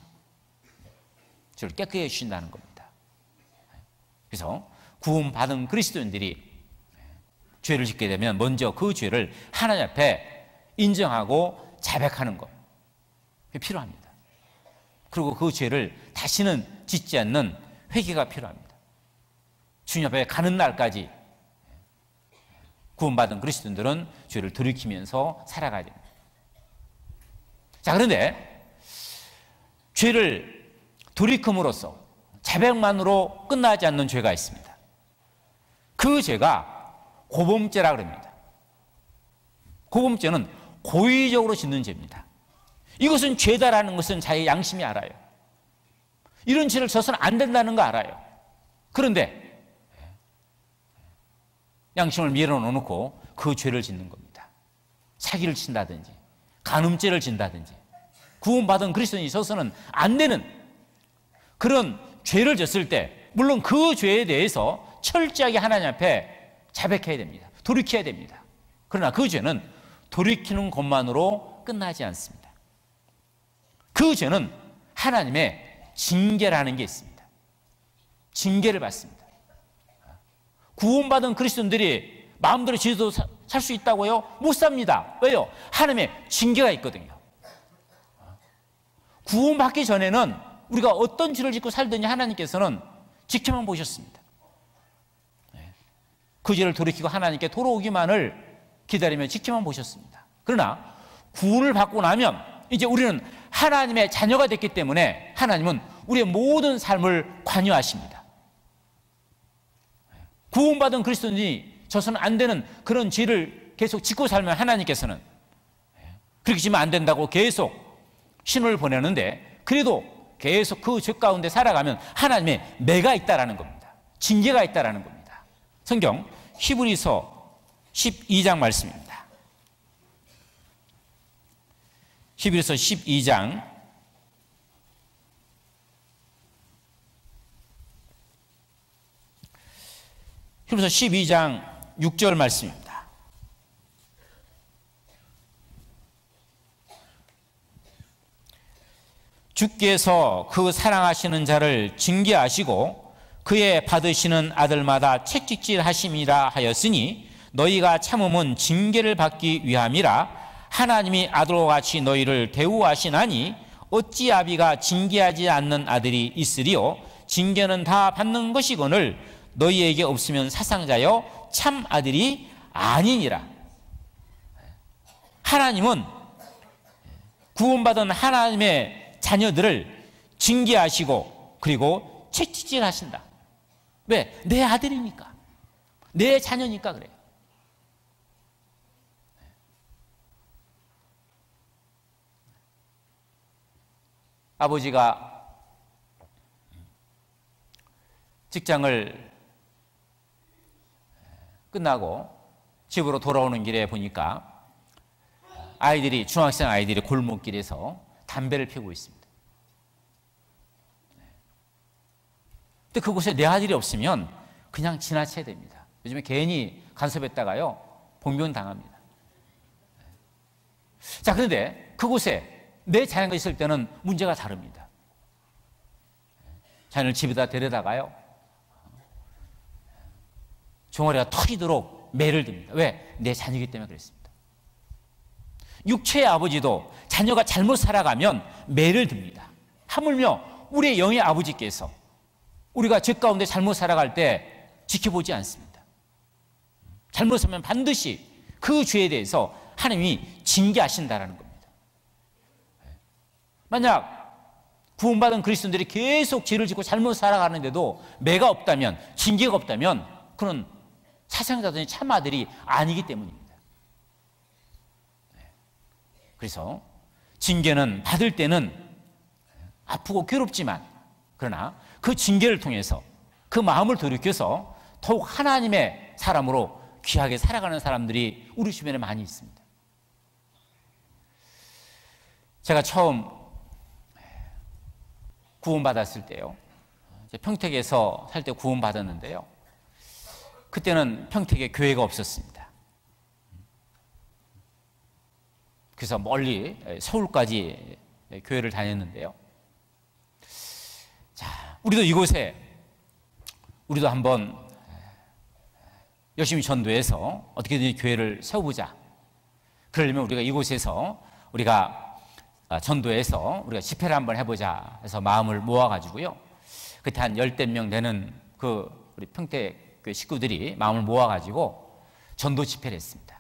죄를 깨끗게 해주신다는 겁니다. 그래서 구원받은 그리스도인들이 죄를 짓게 되면 먼저 그 죄를 하나님 앞에 인정하고 자백하는 것, 그게 필요합니다. 그리고 그 죄를 다시는 짓지 않는 회개가 필요합니다. 주님 앞에 가는 날까지 구원받은 그리스도인들은 죄를 돌이키면서 살아가야 됩니다. 자, 그런데 죄를 돌이킴으로써 자백만으로 끝나지 않는 죄가 있습니다. 그 죄가 고범죄라 그럽니다. 고범죄는 고의적으로 짓는 죄입니다. 이것은 죄다라는 것은 자기 양심이 알아요. 이런 죄를 져서는 안 된다는 거 알아요. 그런데 양심을 밀어놓고 그 죄를 짓는 겁니다. 사기를 친다든지 간음죄를 진다든지 구원받은 그리스도인이 있어서는 안 되는 그런 죄를 졌을 때 물론 그 죄에 대해서 철저하게 하나님 앞에 자백해야 됩니다. 돌이켜야 됩니다. 그러나 그 죄는 돌이키는 것만으로 끝나지 않습니다. 그 죄는 하나님의 징계라는 게 있습니다. 징계를 받습니다. 구원받은 그리스도인들이 마음대로 죄도 살 수 있다고요? 못 삽니다. 왜요? 하나님의 징계가 있거든요. 구원받기 전에는 우리가 어떤 죄를 짓고 살더니 하나님께서는 지켜만 보셨습니다. 그 죄를 돌이키고 하나님께 돌아오기만을 기다리며 지켜만 보셨습니다. 그러나 구원을 받고 나면 이제 우리는 하나님의 자녀가 됐기 때문에 하나님은 우리의 모든 삶을 관여하십니다. 구원받은 그리스도인이 져서는 안 되는 그런 죄를 계속 짓고 살면 하나님께서는 그렇게 지면 안 된다고 계속 신호를 보내는데, 그래도 계속 그 죄 가운데 살아가면 하나님의 매가 있다라는 겁니다. 징계가 있다라는 겁니다. 성경 히브리서 12장 말씀입니다. 히브리서 12장 6절 말씀입니다. 주께서 그 사랑하시는 자를 징계하시고 그의 받으시는 아들마다 채찍질하심이라 하였으니 너희가 참음은 징계를 받기 위함이라. 하나님이 아들과 같이 너희를 대우하시나니 어찌 아비가 징계하지 않는 아들이 있으리요. 징계는 다 받는 것이거늘 너희에게 없으면 사상자여 참 아들이 아니니라. 하나님은 구원받은 하나님의 자녀들을 징계하시고 그리고 채찍질하신다. 왜? 내 아들이니까, 내 자녀니까 그래요. 아버지가 직장을 끝나고 집으로 돌아오는 길에 보니까 아이들이, 중학생 아이들이 골목길에서 담배를 피우고 있습니다. 근데 그곳에 내 아들이 없으면 그냥 지나쳐야 됩니다. 요즘에 괜히 간섭했다가요 봉변 당합니다. 자, 그런데 그곳에 내 자녀가 있을 때는 문제가 다릅니다. 자녀를 집에다 데려다가요 종아리가 터지도록 매를 듭니다. 왜? 내 자녀이기 때문에 그랬습니다. 육체의 아버지도 자녀가 잘못 살아가면 매를 듭니다. 하물며 우리의 영의 아버지께서 우리가 죄 가운데 잘못 살아갈 때 지켜보지 않습니다. 잘못 살면 반드시 그 죄에 대해서 하나님이 징계하신다라는 겁니다. 만약 구원받은 그리스도인들이 계속 죄를 짓고 잘못 살아가는데도 매가 없다면, 징계가 없다면 그는 사상자들이 참 아들이 아니기 때문입니다. 그래서 징계는 받을 때는 아프고 괴롭지만, 그러나 그 징계를 통해서 그 마음을 돌이켜서 더욱 하나님의 사람으로 귀하게 살아가는 사람들이 우리 주변에 많이 있습니다. 제가 처음 구원받았을 때요, 평택에서 살 때 구원받았는데요, 그때는 평택에 교회가 없었습니다. 그래서 멀리 서울까지 교회를 다녔는데요, 자, 우리도 이곳에 우리도 한번 열심히 전도해서 어떻게든 교회를 세워보자. 그러려면 우리가 이곳에서 우리가 전도해서 우리가 집회를 한번 해보자 해서 마음을 모아가지고요, 그때 한 10대 명 되는 그 우리 평택교회 식구들이 마음을 모아가지고 전도 집회를 했습니다.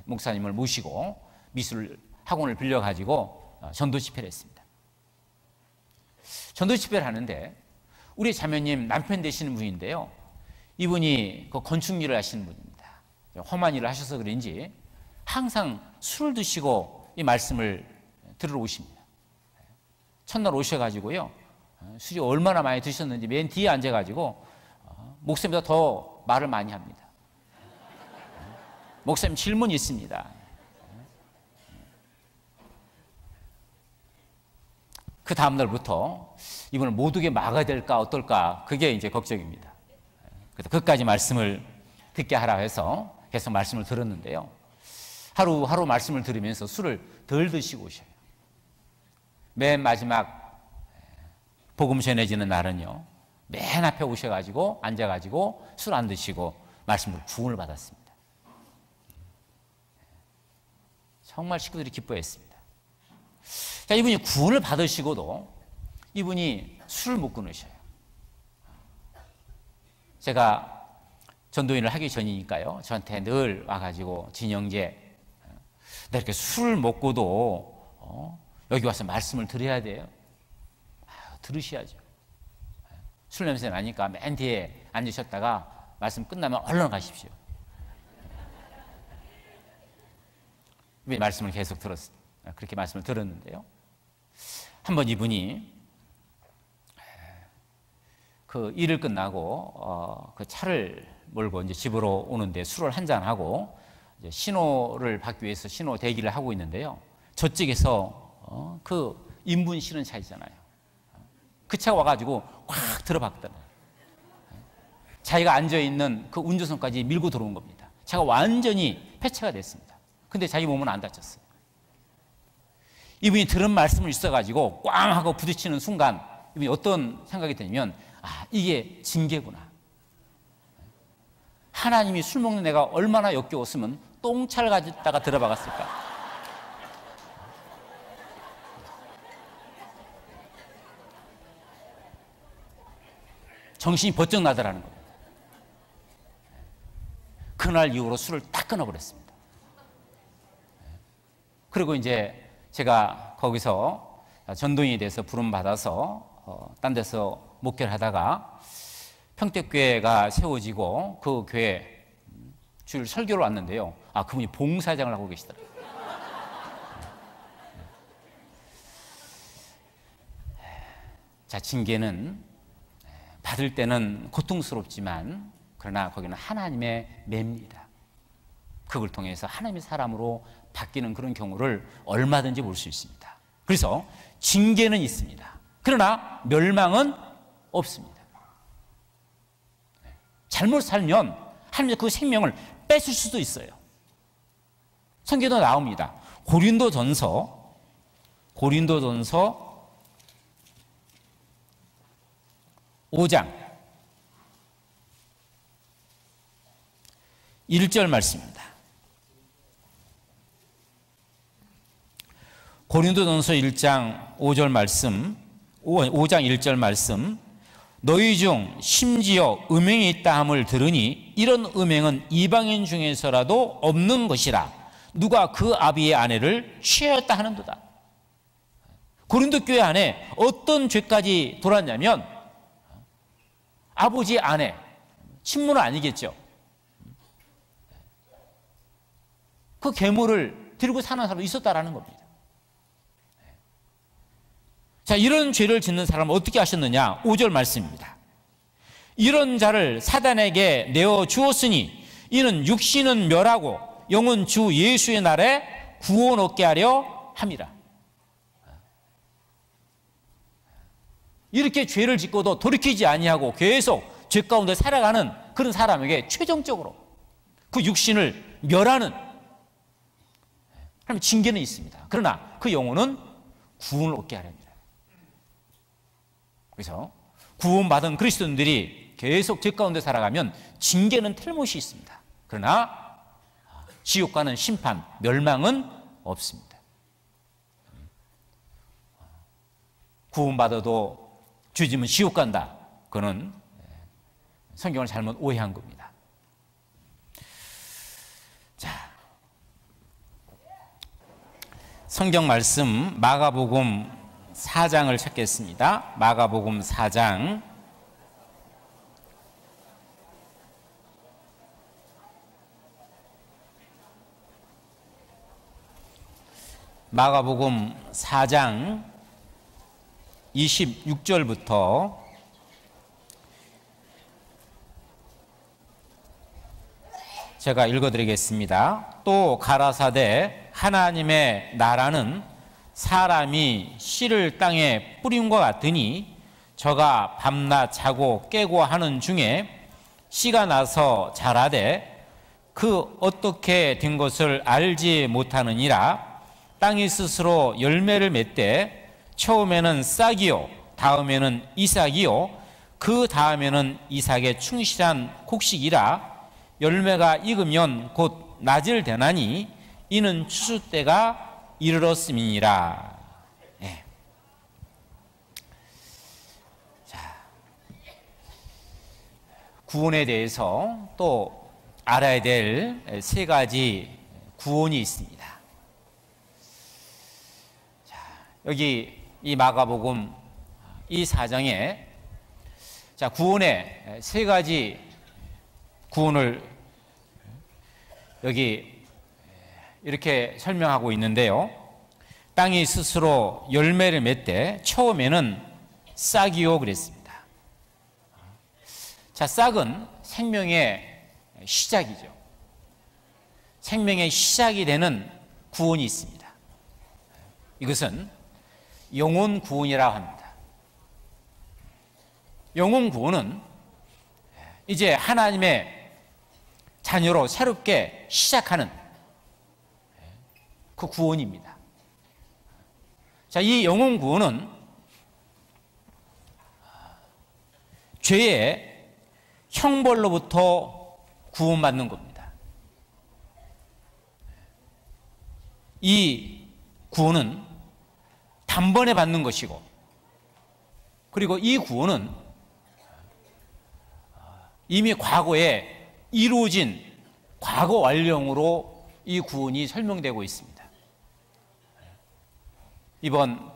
목사님을 모시고 미술 학원을 빌려가지고 전도 집회를 했습니다. 전도 집회를 하는데 우리 자매님 남편 되시는 분인데요, 이분이 그 건축 일을 하시는 분입니다. 험한 일을 하셔서 그런지 항상 술을 드시고 이 말씀을 들으러 오십니다. 첫날 오셔가지고요, 술이 얼마나 많이 드셨는지 맨 뒤에 앉아가지고 목사님보다 더 말을 많이 합니다. 목사님 질문이 있습니다. 그 다음날부터 이분을 못 오게 막아야 될까 어떨까, 그게 이제 걱정입니다. 그래서 그까지 말씀을 듣게 하라 해서 계속 말씀을 들었는데요, 하루하루 말씀을 들으면서 술을 덜 드시고 오셔요. 맨 마지막 복음 전해지는 날은요, 맨 앞에 오셔가지고 앉아가지고 술 안 드시고 말씀으로 구원을 받았습니다. 정말 식구들이 기뻐했습니다. 자, 이분이 구원을 받으시고도 이분이 술을 못 끊으셔요. 제가 전도인을 하기 전이니까요. 저한테 늘 와가지고 진영제, 나 이렇게 술을 먹고도 여기 와서 말씀을 드려야 돼요. 들으셔야죠. 술 냄새 나니까 맨 뒤에 앉으셨다가 말씀 끝나면 얼른 가십시오. 말씀을 계속 그렇게 말씀을 들었는데요. 한번 이분이 그 일을 끝나고 그 차를 몰고 이제 집으로 오는데 술을 한잔 하고 이제 신호를 받기 위해서 신호 대기를 하고 있는데요. 저쪽에서 그 인분 실은 차 있잖아요. 그 차가 와가지고 확 들어박더라고요. 자기가 앉아있는 그 운전석까지 밀고 들어온 겁니다. 차가 완전히 폐차가 됐습니다. 근데 자기 몸은 안 다쳤어요. 이분이 들은 말씀을 있어가지고 꽝 하고 부딪히는 순간 이분이 어떤 생각이 드냐면, 이게 징계구나. 하나님이 술 먹는 내가 얼마나 역겨웠으면 똥차를 가졌다가 들어박았을까. 정신이 번쩍 나더라는 겁니다. 그날 이후로 술을 딱 끊어버렸습니다. 그리고 이제 제가 거기서 전도인이 돼서 부름받아서 딴 데서 목회를 하다가 평택교회가 세워지고 그 교회 주일 설교를 왔는데요. 그분이 봉사장을 하고 계시더라고요. 자, 징계는 받을 때는 고통스럽지만 그러나 거기는 하나님의 매입니다. 그걸 통해서 하나님의 사람으로 바뀌는 그런 경우를 얼마든지 볼 수 있습니다. 그래서 징계는 있습니다. 그러나 멸망은 없습니다. 잘못 살면 하나님의 그 생명을 뺏을 수도 있어요. 성경도 나옵니다. 고린도전서 5장 1절 말씀입니다. 고린도전서 1장 5절 말씀, 5장 1절 말씀. 너희 중 심지어 음행이 있다 함을 들으니 이런 음행은 이방인 중에서라도 없는 것이라. 누가 그 아비의 아내를 취하였다 하는도다. 고린도 교회 안에 어떤 죄까지 돌았냐면 아버지 아내, 친모는 아니겠죠. 그 계모를 들고 사는 사람도 있었다라는 겁니다. 자, 이런 죄를 짓는 사람은 어떻게 하셨느냐? 5절 말씀입니다. 이런 자를 사단에게 내어 주었으니 이는 육신은 멸하고 영은 주 예수의 날에 구원 얻게 하려 함이라. 이렇게 죄를 짓고도 돌이키지 아니하고 계속 죄 가운데 살아가는 그런 사람에게 최종적으로 그 육신을 멸하는 하나님의 징계는 있습니다. 그러나 그 영혼은 구원을 얻게 하려 합니다. 그래서 구원받은 그리스도인들이 계속 죄 가운데 살아가면 징계는 틀못이 있습니다. 그러나 지옥 가는 심판, 멸망은 없습니다. 구원받아도 죄지면 지옥 간다. 그거는 성경을 잘못 오해한 겁니다. 자, 성경 말씀 마가복음 4장을 찾겠습니다. 마가복음 4장 마가복음 4장 26절부터 제가 읽어드리겠습니다. 또 가라사대 하나님의 나라는 사람이 씨를 땅에 뿌림과 같으니 저가 밤낮 자고 깨고 하는 중에 씨가 나서 자라되 그 어떻게 된 것을 알지 못하느니라. 땅이 스스로 열매를 맺되 처음에는 싹이요 다음에는 이삭이요 그 다음에는 이삭의 충실한 곡식이라. 열매가 익으면 곧 낮을 되나니 이는 추수 때가 이르렀음이니라. 네. 자, 구원에 대해서 또 알아야 될 세 가지 구원이 있습니다. 자, 여기 이 마가복음 이 4장에 자, 구원의 세 가지 구원을 여기 이렇게 설명하고 있는데요. 땅이 스스로 열매를 맺되 처음에는 싹이요 그랬습니다. 자, 싹은 생명의 시작이죠. 생명의 시작이 되는 구원이 있습니다. 이것은 영혼 구원이라고 합니다. 영혼 구원은 이제 하나님의 자녀로 새롭게 시작하는 그 구원입니다. 자, 이 영혼 구원은 죄의 형벌로부터 구원받는 겁니다. 이 구원은 단번에 받는 것이고, 그리고 이 구원은 이미 과거에 이루어진 과거 완령으로 이 구원이 설명되고 있습니다. 이번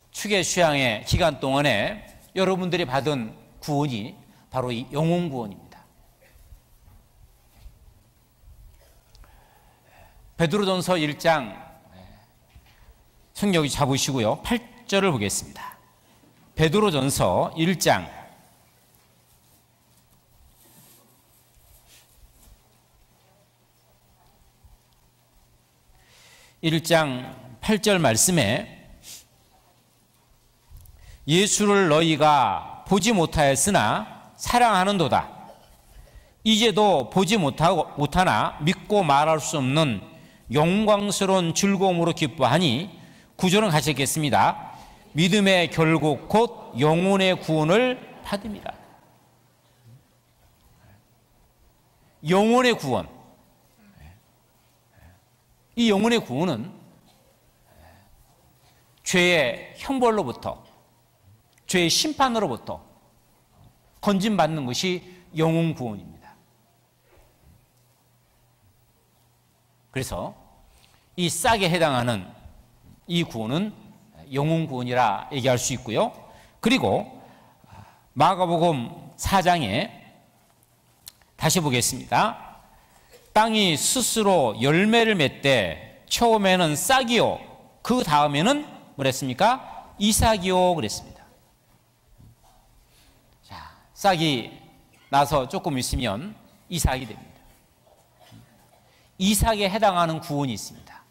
축의 수양의 기간 동안에 여러분들이 받은 구원이 바로 이 영혼 구원입니다. 베드로전서 1장 성경이 잡으시고요. 8절을 보겠습니다. 베드로전서 1장 8절 말씀에 예수를 너희가 보지 못하였으나 사랑하는도다. 이제도 보지 못하나 믿고 말할 수 없는 영광스러운 즐거움으로 기뻐하니, 구절은 같이 읽겠습니다. 믿음의 결국 곧 영혼의 구원을 받음이라. 영혼의 구원. 이 영혼의 구원은 죄의 형벌로부터, 죄의 심판으로부터 건진받는 것이 영혼 구원입니다. 그래서 이 싹에 해당하는 이 구원은 영혼 구원이라 얘기할 수 있고요. 그리고 마가복음 4장에 다시 보겠습니다. 땅이 스스로 열매를 맺되 처음에는 싹이요, 그 다음에는 뭐랬습니까? 이삭이요 그랬습니다. 자, 싹이 나서 조금 있으면 이삭이 됩니다. 이삭에 해당하는 구원이 있습니다.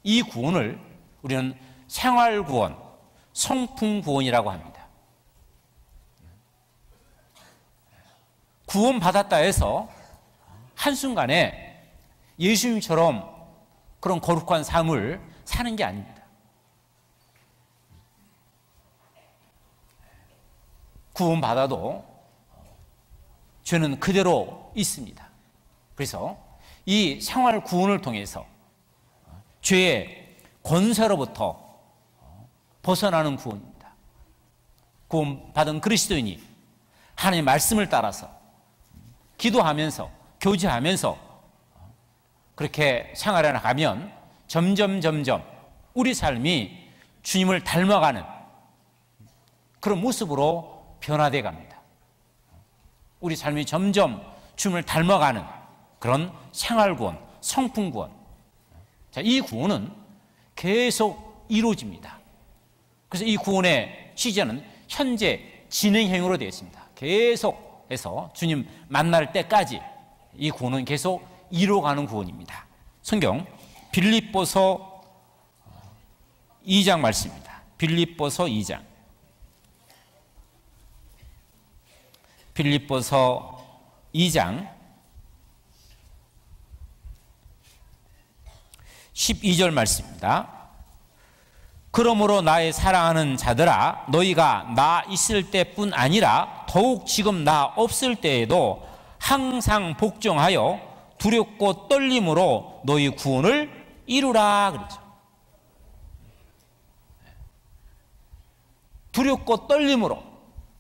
이 구원을 우리는 생활구원, 성품구원이라고 합니다. 구원받았다 해서 한순간에 예수님처럼 그런 거룩한 삶을 사는 게 아닙니다. 구원받아도 죄는 그대로 있습니다. 그래서 이 생활 구원을 통해서 죄의 권세로부터 벗어나는 구원입니다. 구원받은 그리스도인이 하나님의 말씀을 따라서 기도하면서 교제하면서 그렇게 생활해 나가면 점점 우리 삶이 주님을 닮아가는 그런 모습으로 변화되어 갑니다. 우리 삶이 점점 주님을 닮아가는 그런 생활구원, 성품구원. 자, 이 구원은 계속 이루어집니다. 그래서 이 구원의 시제는 현재 진행형으로 되어 있습니다. 계속해서 주님 만날 때까지 이 구원은 계속 이루어가는 구원입니다. 성경 빌립보서 2장 말씀입니다. 빌립보서 2장. 빌립보서 2장 12절 말씀입니다. 그러므로 나의 사랑하는 자들아, 너희가 나 있을 때뿐 아니라 더욱 지금 나 없을 때에도 항상 복종하여 두렵고 떨림으로 너희 구원을 이루라 그러죠. 두렵고 떨림으로,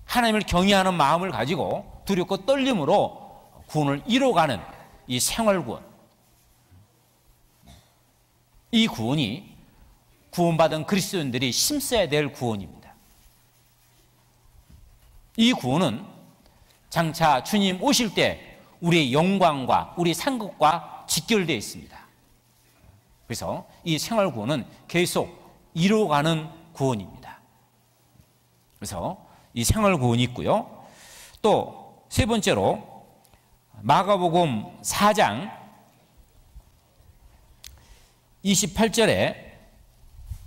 하나님을 경외하는 마음을 가지고 두렵고 떨림으로 구원을 이뤄가는 이 생활구원, 이 구원이 구원받은 그리스도인들이 힘써야 될 구원입니다. 이 구원은 장차 주님 오실 때 우리의 영광과 우리 상급과 직결되어 있습니다. 그래서 이 생활구원은 계속 이뤄가는 구원입니다. 그래서 이 생활구원이 있고요. 또 세 번째로 마가복음 4장 28절에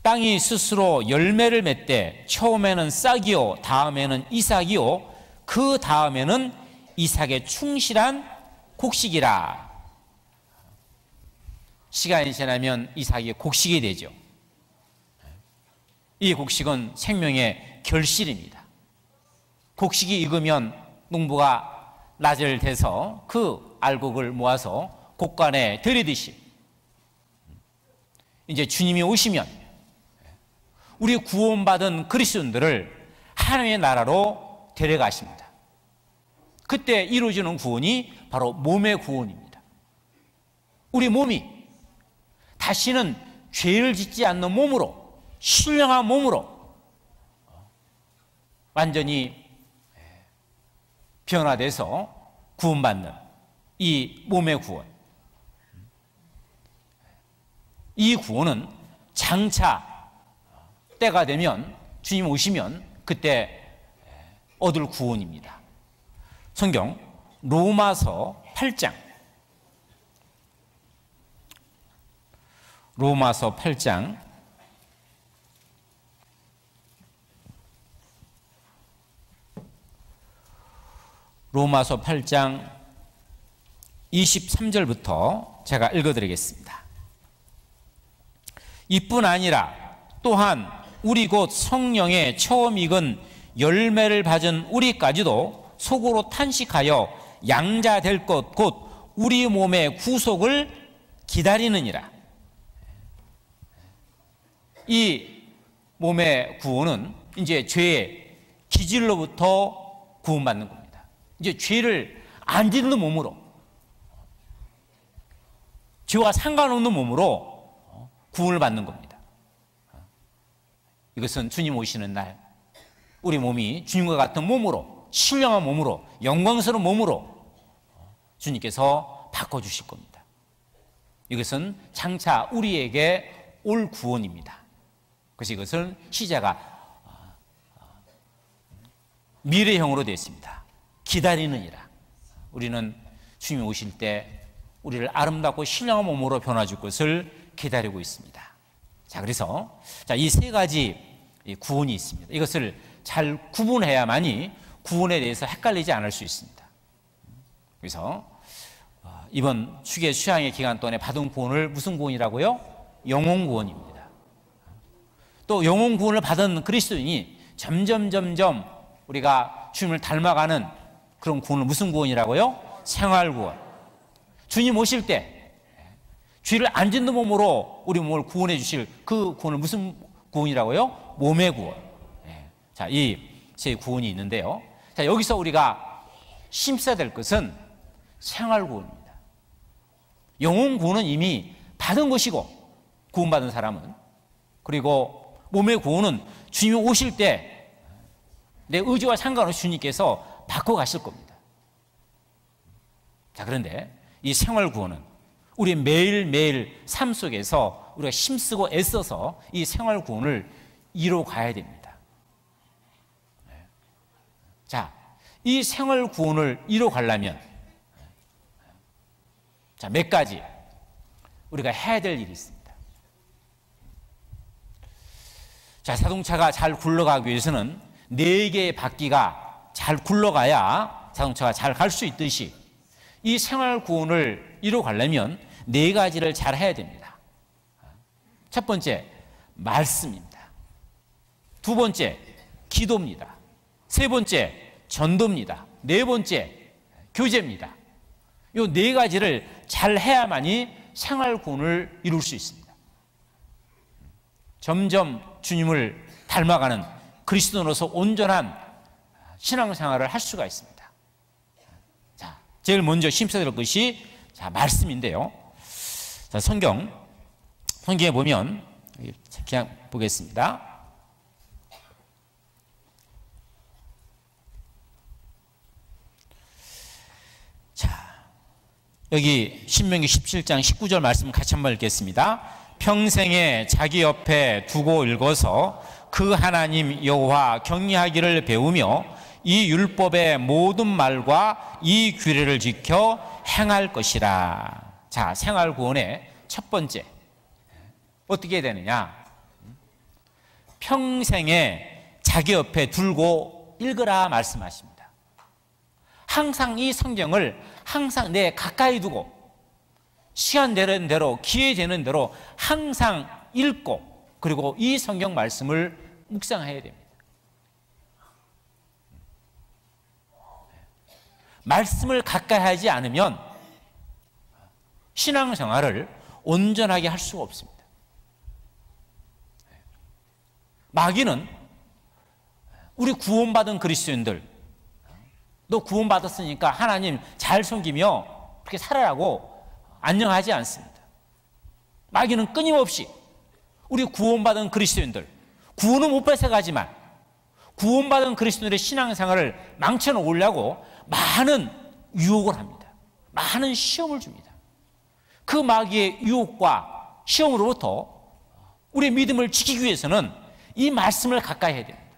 땅이 스스로 열매를 맺되 처음에는 싹이요 다음에는 이삭이요 그 다음에는 이삭의 충실한 곡식이라. 시간이 지나면 이삭이 곡식이 되죠. 이 곡식은 생명의 결실입니다. 곡식이 익으면 농부가 낫을 대서 그 알곡을 모아서 곡간에 들이듯이 이제 주님이 오시면 우리 구원받은 그리스도인들을 하나님의 나라로 데려가십니다. 그때 이루어지는 구원이 바로 몸의 구원입니다. 우리 몸이 다시는 죄를 짓지 않는 몸으로, 신령한 몸으로 완전히 변화돼서 구원받는 이 몸의 구원, 이 구원은 장차 때가 되면 주님 오시면 그때 얻을 구원입니다. 성경 로마서 8장 로마서 8장 23절부터 제가 읽어드리겠습니다. 이뿐 아니라 또한 우리 곧 성령의 처음 익은 열매를 받은 우리까지도 속으로 탄식하여 양자 될 것 곧 우리 몸의 구속을 기다리느니라. 이 몸의 구원은 이제 죄의 기질로부터 구원받는 겁니다. 이제 죄를 안 짓는 몸으로, 죄와 상관없는 몸으로 구원을 받는 겁니다. 이것은 주님 오시는 날 우리 몸이 주님과 같은 몸으로, 신령한 몸으로, 영광스러운 몸으로 주님께서 바꿔주실 겁니다. 이것은 장차 우리에게 올 구원입니다. 그래서 이것을 시제가 미래형으로 되어 있습니다. 기다리느니라. 우리는 주님이 오실 때 우리를 아름답고 신령한 몸으로 변화줄 것을 기다리고 있습니다. 자, 그래서 이 세 가지 구원이 있습니다. 이것을 잘 구분해야만이 구원에 대해서 헷갈리지 않을 수 있습니다. 그래서 이번 축의 수양의 기간 동안에 받은 구원을 무슨 구원이라고요? 영혼 구원입니다. 또 영혼 구원을 받은 그리스도인이 점점 우리가 주님을 닮아가는 그런 구원을 무슨 구원이라고요? 생활 구원. 주님 오실 때 죄를 안 짓는 몸으로 우리 몸을 구원해 주실 그 구원을 무슨 구원이라고요? 몸의 구원. 자, 이 세 구원이 있는데요. 자, 여기서 우리가 심사해야 될 것은 생활 구원입니다. 영혼 구원은 이미 받은 것이고, 구원받은 사람은. 그리고 몸의 구원은 주님이 오실 때 내 의지와 상관없이 주님께서 바꿔 가실 겁니다. 자, 그런데 이 생활 구원은 우리 매일매일 삶 속에서 우리가 힘쓰고 애써서 이 생활 구원을 이뤄 가야 됩니다. 자, 이 생활 구원을 이뤄 가려면 자, 몇 가지 우리가 해야 될 일이 있습니다. 자, 자동차가 잘 굴러가기 위해서는 4개의 바퀴가 잘 굴러가야 자동차가 잘 갈 수 있듯이 이 생활 구원을 이루어 가려면 4가지를 잘 해야 됩니다. 첫 번째, 말씀입니다. 두 번째, 기도입니다. 세 번째, 전도입니다. 네 번째, 교제입니다. 이 4가지를 잘 해야만이 생활 구원을 이룰 수 있습니다. 점점 주님을 닮아가는 그리스도인으로서 온전한 신앙생활을 할 수가 있습니다. 자, 제일 먼저 힘써야 될 것이 말씀인데요. 자, 성경에 보면 그냥 보겠습니다. 자, 여기 신명기 17장 19절 말씀 같이 한번 읽겠습니다. 평생에 자기 옆에 두고 읽어서 그 하나님 여호와 경외하기를 배우며 이 율법의 모든 말과 이 규례를 지켜 행할 것이라. 자, 생활구원의 첫 번째 어떻게 되느냐? 평생에 자기 옆에 두고 읽으라 말씀하십니다. 항상 이 성경을 항상 내 가까이 두고 시간 되는 대로, 기회 되는 대로 항상 읽고, 그리고 이 성경 말씀을 묵상해야 됩니다. 말씀을 가까이 하지 않으면 신앙생활을 온전하게 할 수가 없습니다. 마귀는 우리 구원받은 그리스도인들, 너 구원받았으니까 하나님 잘 섬기며 그렇게 살아라고 안녕하지 않습니다. 마귀는 끊임없이 우리 구원받은 그리스도인들, 구원은 못 뺏어가지만 구원받은 그리스도인들의 신앙생활을 망쳐놓으려고 많은 유혹을 합니다. 많은 시험을 줍니다. 그 마귀의 유혹과 시험으로부터 우리의 믿음을 지키기 위해서는 이 말씀을 가까이 해야 됩니다.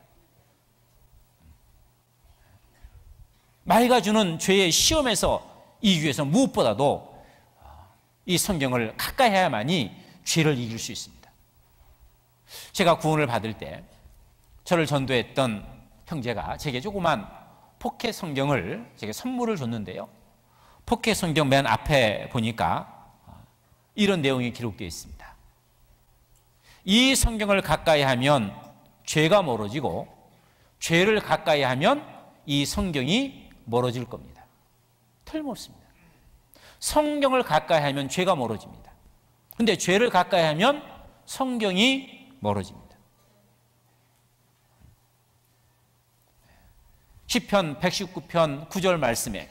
마귀가 주는 죄의 시험에서 이기기 위해서 무엇보다도 이 성경을 가까이 해야만이 죄를 이길 수 있습니다. 제가 구원을 받을 때 저를 전도했던 형제가 제게 조그만 포켓 성경을 제게 선물을 줬는데요. 포켓 성경 맨 앞에 보니까 이런 내용이 기록되어 있습니다. 이 성경을 가까이 하면 죄가 멀어지고, 죄를 가까이 하면 이 성경이 멀어질 겁니다. 틀림없습니다. 성경을 가까이 하면 죄가 멀어집니다. 그런데 죄를 가까이 하면 성경이 멀어집니다. 시편 119편 9절 말씀에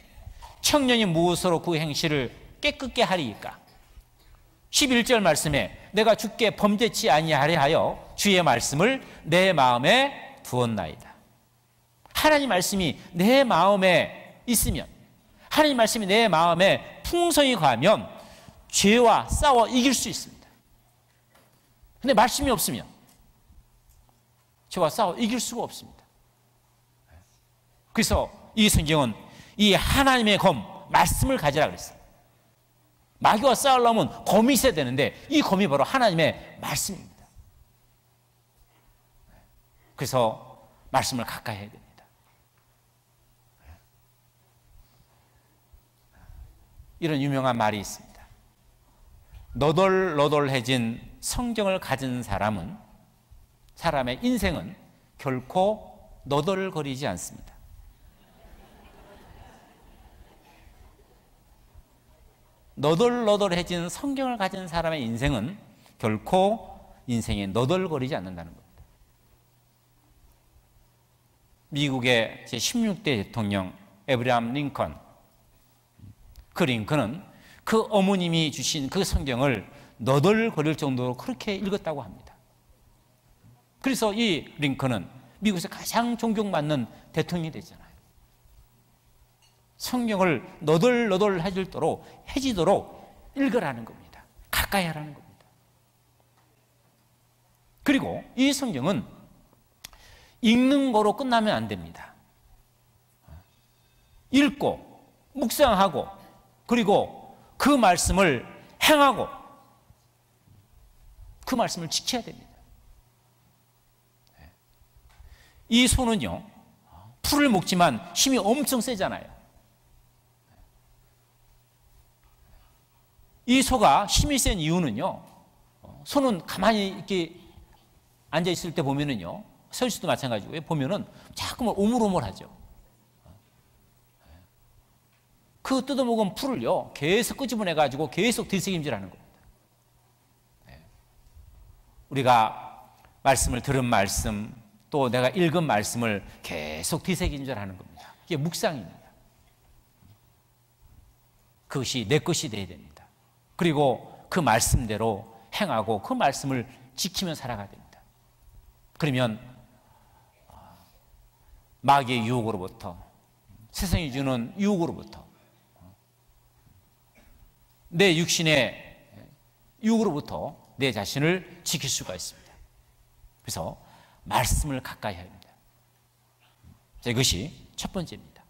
청년이 무엇으로 그 행실을 깨끗게 하리이까? 11절 말씀에 내가 주께 범죄치 아니하려 하여 주의 말씀을 내 마음에 두었나이다. 하나님 말씀이 내 마음에 있으면, 하나님 말씀이 내 마음에 풍성히 가면 죄와 싸워 이길 수 있습니다. 근데 말씀이 없으면 죄와 싸워 이길 수가 없습니다. 그래서 이 성경은 이 하나님의 검, 말씀을 가지라 그랬어요. 마귀와 싸우려면 검이 있어야 되는데 이 검이 바로 하나님의 말씀입니다. 그래서 말씀을 가까이 해야 됩니다. 이런 유명한 말이 있습니다. 너덜너덜해진 성경을 가진 사람의 인생은 결코 너덜거리지 않습니다. 너덜너덜해진 성경을 가진 사람의 인생은 결코 인생에 너덜거리지 않는다는 겁니다. 미국의 제16대 대통령 에브라함 링컨, 그 링컨은 그 어머님이 주신 그 성경을 너덜거릴 정도로 그렇게 읽었다고 합니다. 그래서 이 링컨은 미국에서 가장 존경받는 대통령이 됐잖아요. 성경을 해지도록 읽으라는 겁니다. 가까이 하라는 겁니다. 그리고 이 성경은 읽는 거로 끝나면 안 됩니다. 읽고 묵상하고 그리고 그 말씀을 행하고 그 말씀을 지켜야 됩니다. 이 소는요, 풀을 먹지만 힘이 엄청 세잖아요. 이 소가 힘이 센 이유는요, 소는 가만히 이렇게 앉아있을 때 보면은요, 서 있을 때도 마찬가지고요, 보면은 자꾸만 오물오물하죠. 그 뜯어먹은 풀을요, 계속 끄집어내가지고 계속 들새김질하는 겁니다. 우리가 말씀을 들은 말씀, 또 내가 읽은 말씀을 계속 뒤새김질하는 겁니다. 이게 묵상입니다. 그것이 내 것이 되어야 됩니다. 그리고 그 말씀대로 행하고 그 말씀을 지키며 살아가야 됩니다. 그러면 마귀의 유혹으로부터, 세상이 주는 유혹으로부터, 내 육신의 유혹으로부터 내 자신을 지킬 수가 있습니다. 그래서 말씀을 가까이 해야 합니다. 자, 이것이 첫 번째입니다.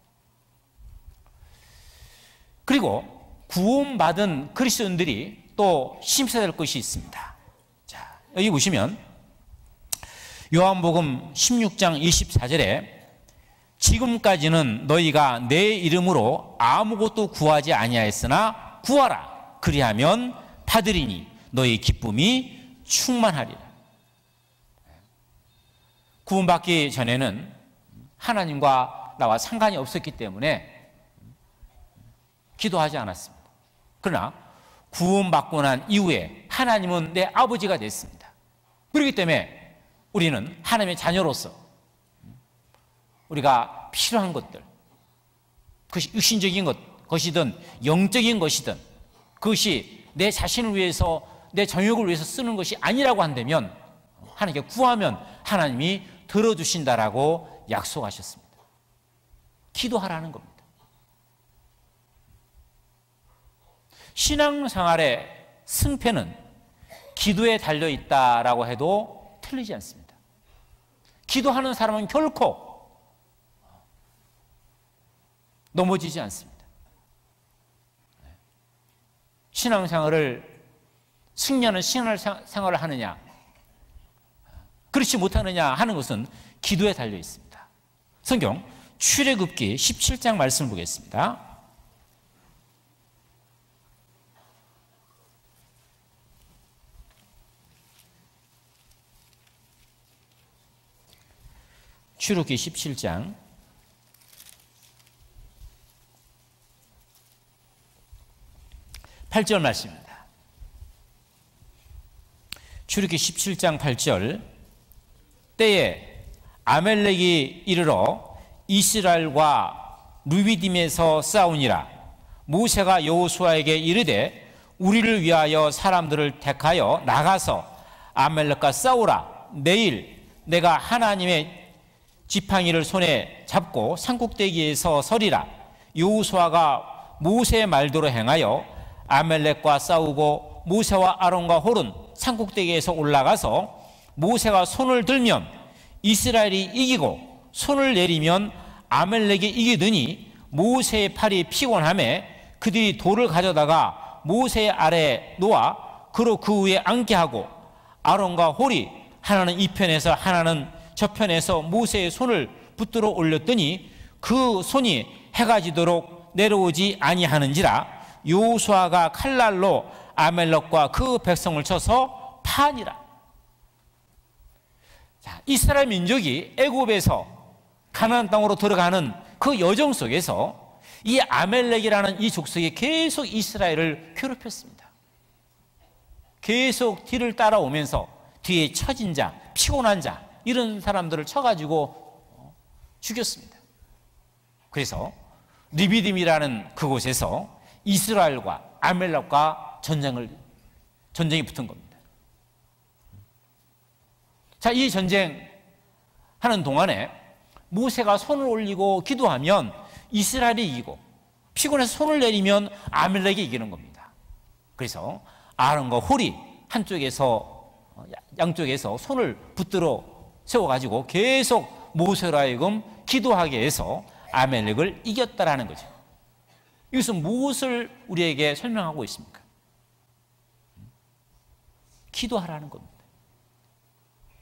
그리고 구원받은 그리스도인들이 또 심사해야 될 것이 있습니다. 자, 여기 보시면 요한복음 16장 24절에 지금까지는 너희가 내 이름으로 아무것도 구하지 아니하였으나 구하라. 그리하면 받으리니 너희 기쁨이 충만하리라. 구원받기 전에는 하나님과 나와 상관이 없었기 때문에 기도하지 않았습니다. 그러나 구원받고 난 이후에 하나님은 내 아버지가 됐습니다. 그렇기 때문에 우리는 하나님의 자녀로서 우리가 필요한 것들, 그것이 육신적인 것이든 영적인 것이든 그것이 내 자신을 위해서, 내 정욕을 위해서 쓰는 것이 아니라고 한다면 하나님께 구하면 하나님이 들어주신다라고 약속하셨습니다. 기도하라는 겁니다. 신앙생활의 승패는 기도에 달려있다라고 해도 틀리지 않습니다. 기도하는 사람은 결코 넘어지지 않습니다. 신앙생활을 승리하는 신앙생활을 하느냐, 그렇지 못하느냐 하는 것은 기도에 달려 있습니다. 성경 출애굽기 17장 말씀을 보겠습니다. 출애굽기 17장 8절 말씀입니다. 출애굽기 17장 8절 때에 아멜렉이 이르러 이스라엘과 루비딤에서 싸우니라. 모세가 여호수아에게 이르되 우리를 위하여 사람들을 택하여 나가서 아멜렉과 싸우라. 내일 내가 하나님의 지팡이를 손에 잡고 산꼭대기에서 서리라. 여호수아가 모세의 말대로 행하여 아멜렉과 싸우고 모세와 아론과 홀은 산꼭대기에서 올라가서 모세가 손을 들면 이스라엘이 이기고 손을 내리면 아멜렉이 이기더니 모세의 팔이 피곤하매 그들이 돌을 가져다가 모세 아래에 놓아 그로 그 위에 앉게 하고 아론과 홀이 하나는 이 편에서 하나는 저 편에서 모세의 손을 붙들어 올렸더니 그 손이 해가 지도록 내려오지 아니하는지라. 여호수아가 칼날로 아멜렉과 그 백성을 쳐서 파니라. 자, 이스라엘 민족이 애굽에서 가나안 땅으로 들어가는 그 여정 속에서 이 아멜렉이라는 이 족속이 계속 이스라엘을 괴롭혔습니다. 계속 뒤를 따라오면서 뒤에 처진 자, 피곤한 자 이런 사람들을 쳐가지고 죽였습니다. 그래서 리비딤이라는 그곳에서 이스라엘과 아멜렉과 전쟁이 붙은 겁니다. 자, 이 전쟁하는 동안에 모세가 손을 올리고 기도하면 이스라엘이 이기고 피곤해서 손을 내리면 아멜렉이 이기는 겁니다. 그래서 아론과 홀이 양쪽에서 손을 붙들어 세워가지고 계속 모세로 하여금 기도하게 해서 아멜렉을 이겼다라는 거죠. 이것은 무엇을 우리에게 설명하고 있습니까? 기도하라는 겁니다.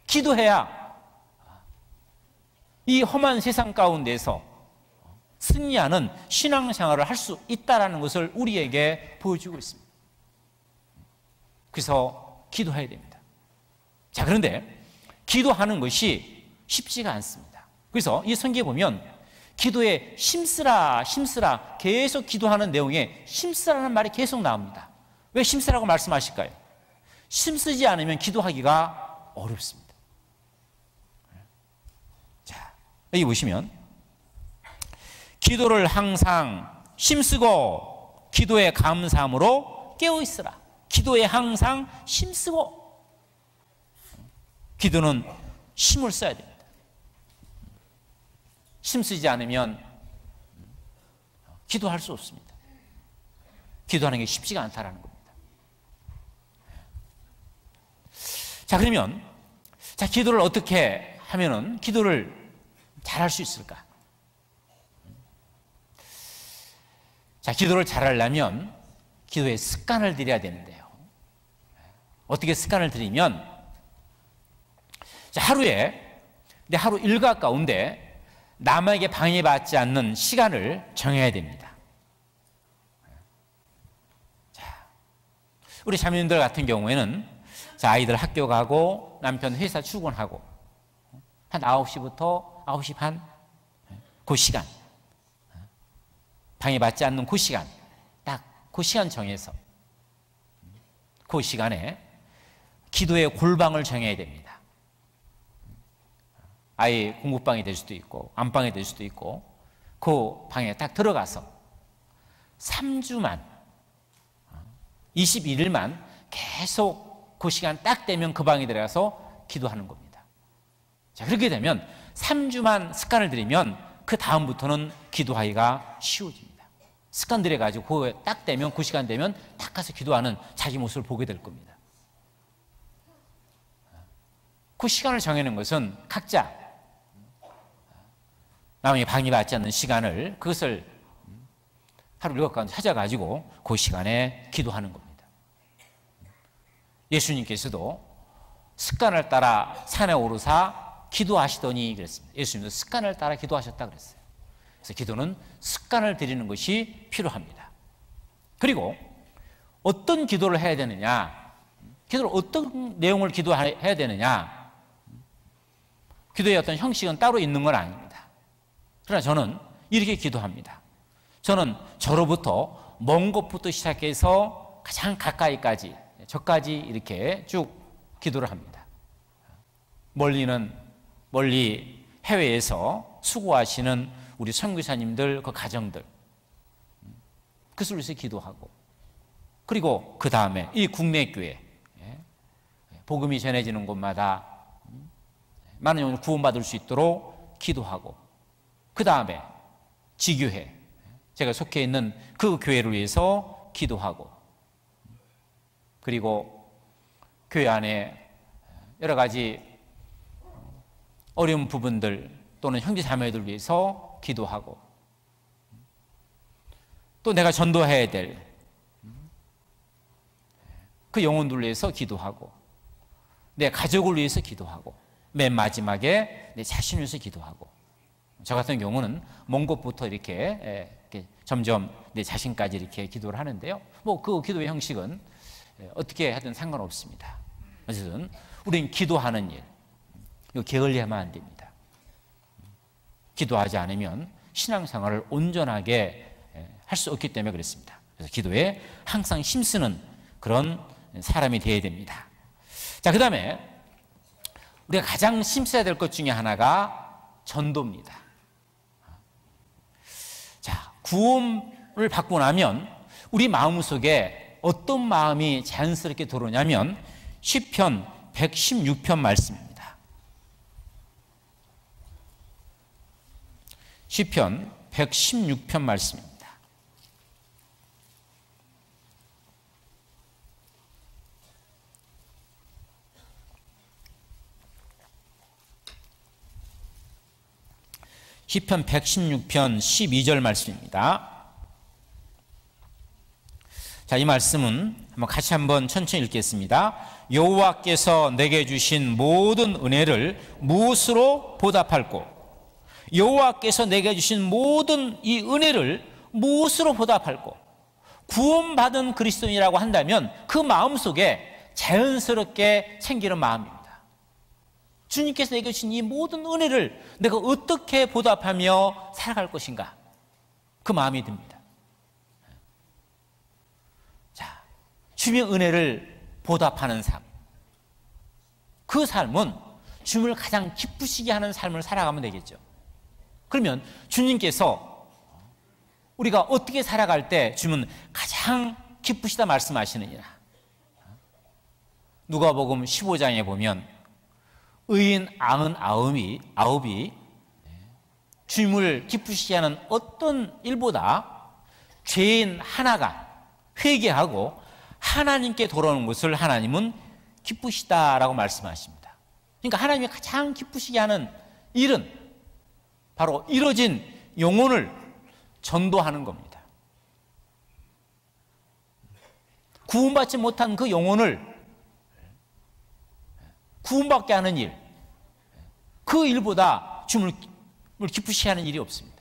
기도해야 이 험한 세상 가운데서 승리하는 신앙생활을 할 수 있다는 것을 우리에게 보여주고 있습니다. 그래서 기도해야 됩니다. 자, 그런데 기도하는 것이 쉽지가 않습니다. 그래서 이 성경에 보면 기도에 힘쓰라 계속 기도하는 내용에 힘쓰라는 말이 계속 나옵니다. 왜 힘쓰라고 말씀하실까요? 힘쓰지 않으면 기도하기가 어렵습니다. 자, 여기 보시면 기도를 항상 힘쓰고 기도의 감사함으로 깨어 있으라. 기도에 항상 힘쓰고. 기도는 힘을 써야 됩니다. 힘쓰지 않으면 기도할 수 없습니다. 기도하는 게 쉽지가 않다라는 겁니다. 자, 그러면 기도를 어떻게 하면은 기도를 잘할 수 있을까? 기도를 잘하려면 기도에 습관을 들여야 되는데요. 어떻게 습관을 들이면 하루에 내 하루 일과 가운데 남에게 방해받지 않는 시간을 정해야 됩니다. 우리 자매님들 같은 경우에는 아이들 학교 가고 남편 회사 출근하고 한 9시부터 9시 반, 그 시간, 방해받지 않는 그 시간, 딱 그 시간 정해서 그 시간에 기도의 골방을 정해야 됩니다. 아이 공부방이 될 수도 있고 안방이 될 수도 있고 그 방에 딱 들어가서 3주만 21일만 계속 그 시간 딱 되면 그 방에 들어가서 기도하는 겁니다. 그렇게 되면 3주만 습관을 들이면 그 다음부터는 기도하기가 쉬워집니다. 습관 들여가지고 그거에 딱 되면 그 시간 되면 딱 가서 기도하는 자기 모습을 보게 될 겁니다. 그 시간을 정해놓은 것은 각자 남에게 방해받지 않는 시간을 그것을 하루 일과 가운데 찾아가지고 그 시간에 기도하는 겁니다. 예수님께서도 습관을 따라 산에 오르사 기도하시더니 그랬습니다. 예수님도 습관을 따라 기도하셨다 그랬어요. 그래서 기도는 습관을 들이는 것이 필요합니다. 그리고 어떤 기도를 해야 되느냐, 기도를 어떤 내용을 기도해야 되느냐, 기도의 어떤 형식은 따로 있는 건 아닙니다. 그러나 저는 이렇게 기도합니다. 저는 저로부터 먼 곳부터 시작해서 가장 가까이까지, 저까지 이렇게 쭉 기도를 합니다. 멀리 해외에서 수고하시는 우리 선교사님들, 그 가정들, 그것을 위해서 기도하고, 그리고 그 다음에 이 국내 교회, 복음이 전해지는 곳마다 많은 영혼을 구원받을 수 있도록 기도하고, 그 다음에 지교회, 제가 속해 있는 그 교회를 위해서 기도하고, 그리고 교회 안에 여러 가지 어려운 부분들 또는 형제 자매들 위해서 기도하고, 또 내가 전도해야 될 그 영혼들을 위해서 기도하고, 내 가족을 위해서 기도하고, 맨 마지막에 내 자신을 위해서 기도하고, 저 같은 경우는 먼 곳부터 이렇게 점점 내 자신까지 이렇게 기도를 하는데요. 그 기도의 형식은 어떻게 하든 상관없습니다. 어쨌든 우리는 기도하는 일, 이거 게을리하면 안 됩니다. 기도하지 않으면 신앙생활을 온전하게 할 수 없기 때문에 그렇습니다. 그래서 기도에 항상 힘쓰는 그런 사람이 되어야 됩니다. 그 다음에 우리가 가장 힘써야 될 것 중에 하나가 전도입니다. 구원을 받고 나면 우리 마음속에 어떤 마음이 자연스럽게 들어오냐면 시편 116편 말씀입니다. 시편 116편 말씀입니다. 시편 116편 12절 말씀입니다. 이 말씀은 같이 한번 천천히 읽겠습니다. 여호와께서 내게 주신 모든 은혜를 무엇으로 보답할꼬? 여호와께서 내게 주신 모든 이 은혜를 무엇으로 보답할꼬? 구원받은 그리스도인이라고 한다면 그 마음속에 자연스럽게 생기는 마음입니다. 주님께서 내게 주신 이 모든 은혜를 내가 어떻게 보답하며 살아갈 것인가? 그 마음이 듭니다. 주님의 은혜를 보답하는 삶, 그 삶은 주님을 가장 기쁘시게 하는 삶을 살아가면 되겠죠. 그러면 주님께서 우리가 어떻게 살아갈 때 주님은 가장 기쁘시다 말씀하시느니라. 누가복음 15장에 보면 의인 99이 주님을 기쁘시게 하는 어떤 일보다 죄인 하나가 회개하고 하나님께 돌아오는 것을 하나님은 기쁘시다라고 말씀하십니다. 그러니까 하나님이 가장 기쁘시게 하는 일은 바로 이뤄진 영혼을 전도하는 겁니다. 구원받지 못한 그 영혼을 구원받게 하는 일, 그 일보다 주님을 기쁘시게 하는 일이 없습니다.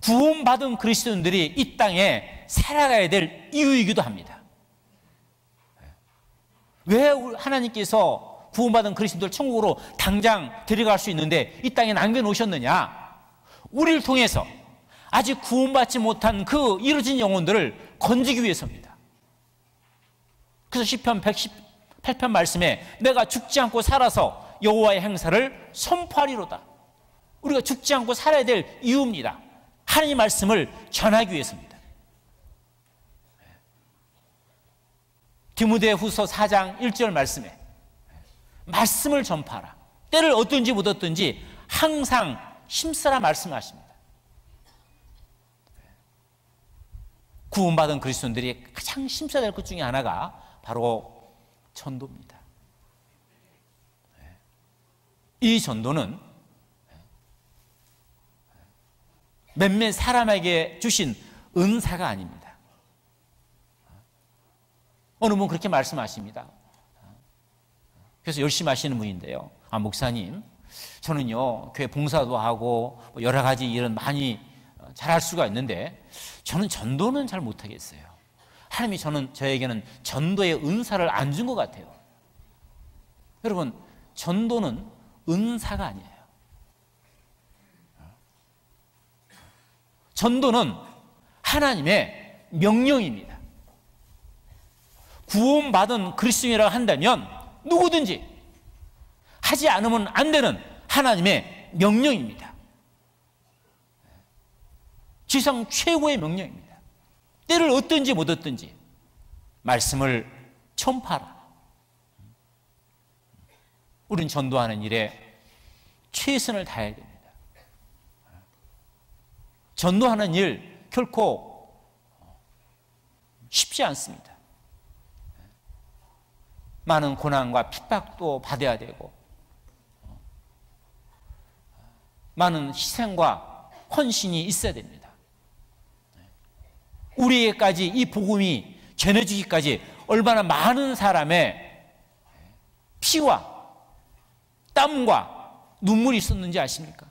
구원받은 그리스도인들이 이 땅에 살아가야 될 이유이기도 합니다. 왜 하나님께서 구원받은 그리스도인들 천국으로 당장 데려갈 수 있는데 이 땅에 남겨놓으셨느냐? 우리를 통해서 아직 구원받지 못한 그 이루어진 영혼들을 건지기 위해서입니다. 그래서 시편 118편 말씀에 내가 죽지 않고 살아서 여호와의 행사를 선포하리로다. 우리가 죽지 않고 살아야 될 이유입니다. 하나님의 말씀을 전하기 위해서입니다. 디모데후서 4장 1절 말씀에 말씀을 전파하라. 때를 얻든지 못 얻든지 항상 힘쓰라 말씀하십니다. 구원받은 그리스도인들이 가장 힘써야 될 것 중에 하나가 바로 전도입니다. 이 전도는 몇몇 사람에게 주신 은사가 아닙니다. 어느 분 그렇게 말씀하십니다. 그래서 열심히 하시는 분인데요. 목사님, 저는요 교회 봉사도 하고 여러 가지 일은 많이 잘할 수가 있는데 저는 전도는 잘 못하겠어요. 하나님이 저에게는 전도의 은사를 안 준 것 같아요. 여러분, 전도는 은사가 아니에요. 전도는 하나님의 명령입니다. 구원받은 그리스도인이라고 한다면 누구든지 하지 않으면 안 되는 하나님의 명령입니다. 지상 최고의 명령입니다. 때를 얻든지 못 얻든지 말씀을 전파하라. 우린 전도하는 일에 최선을 다해야 됩니다. 전도하는 일 결코 쉽지 않습니다. 많은 고난과 핍박도 받아야 되고 많은 희생과 헌신이 있어야 됩니다. 우리에게까지 이 복음이 전해지기까지 얼마나 많은 사람의 피와 땀과 눈물이 있었는지 아십니까?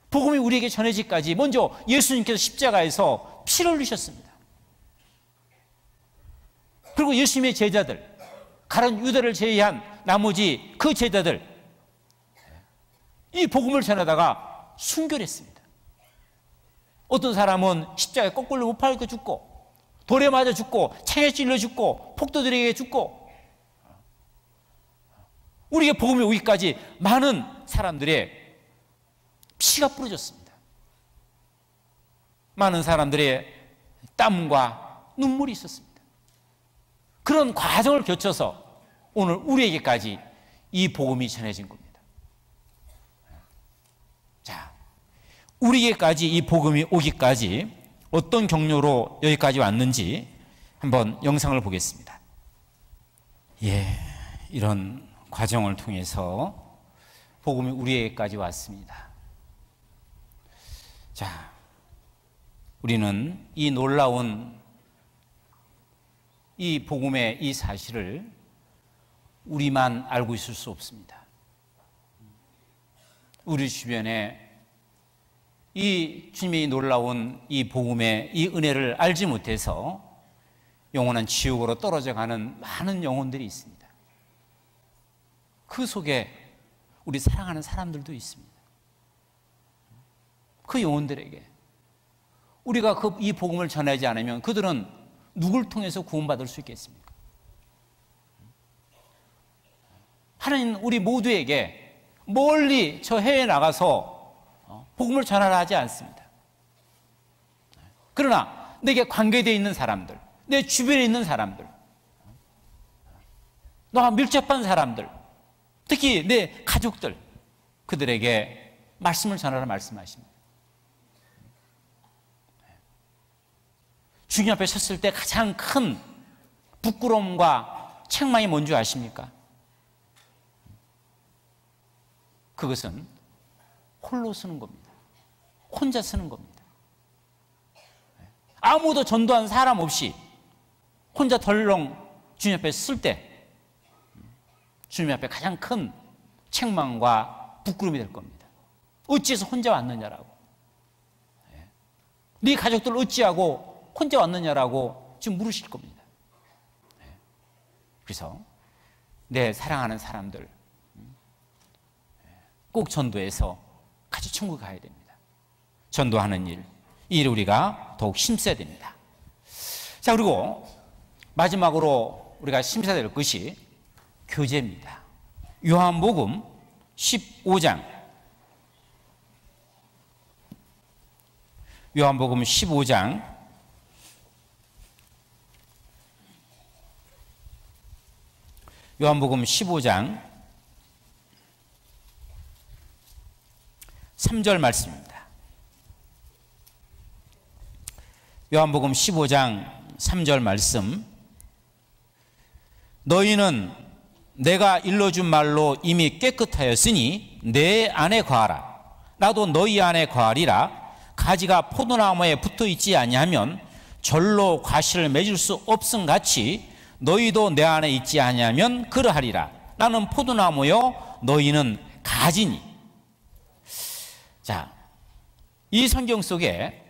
복음이 우리에게 전해지기까지 먼저 예수님께서 십자가에서 피를 흘리셨습니다. 그리고 예수님의 제자들, 가룟 유다를 제외한 나머지 그 제자들, 이 복음을 전하다가 순교했습니다. 어떤 사람은 십자가에 거꾸로 못 박혀 죽고, 돌에 맞아 죽고, 창에 찔러 죽고, 폭도들에게 죽고, 우리에게 복음이 오기까지 많은 사람들의 피가 뿌려졌습니다. 많은 사람들의 땀과 눈물이 있었습니다. 그런 과정을 거쳐서 오늘 우리에게까지 이 복음이 전해진 겁니다. 자, 우리에게까지 이 복음이 오기까지 어떤 경로로 여기까지 왔는지 한번 영상을 보겠습니다. 이런 과정을 통해서 복음이 우리에게까지 왔습니다. 자, 우리는 이 놀라운 이 복음의 이 사실을 우리만 알고 있을 수 없습니다. 우리 주변에 이 주님의 놀라운 이 복음의 이 은혜를 알지 못해서 영원한 지옥으로 떨어져 가는 많은 영혼들이 있습니다. 그 속에 우리 사랑하는 사람들도 있습니다. 그 영혼들에게 우리가 이 복음을 전하지 않으면 그들은 누굴 통해서 구원받을 수 있겠습니까? 하나님 우리 모두에게 멀리 저 해외에 나가서 복음을 전하라 하지 않습니다. 그러나 내게 관계되어 있는 사람들, 내 주변에 있는 사람들, 너와 밀접한 사람들, 특히 내 가족들, 그들에게 말씀을 전하라 말씀하십니다. 주님 앞에 섰을 때 가장 큰 부끄러움과 책망이 뭔지 아십니까? 그것은 홀로 서는 겁니다. 혼자 서는 겁니다. 아무도 전도한 사람 없이 혼자 덜렁 주님 앞에 설 때 주님 앞에 가장 큰 책망과 부끄러움이 될 겁니다. 어찌해서 혼자 왔느냐라고, 네 가족들 어찌하고 혼자 왔느냐라고 지금 물으실 겁니다. 그래서 내 사랑하는 사람들 꼭 전도해서 같이 천국 가야 됩니다. 전도하는 일, 이 일을 우리가 더욱 힘써야 됩니다. 자, 그리고 마지막으로 우리가 힘써야 될 것이 교제입니다. 요한복음 15장, 요한복음 15장 3절 말씀입니다. 요한복음 15장 3절 말씀. 너희는 내가 일러준 말로 이미 깨끗하였으니 내 안에 거하라. 나도 너희 안에 거하리라. 가지가 포도나무에 붙어 있지 아니하면 절로 과실을 맺을 수 없음 같이 너희도 내 안에 있지 아니하면 그러하리라. 나는 포도나무요 너희는 가지니. 자, 이 성경 속에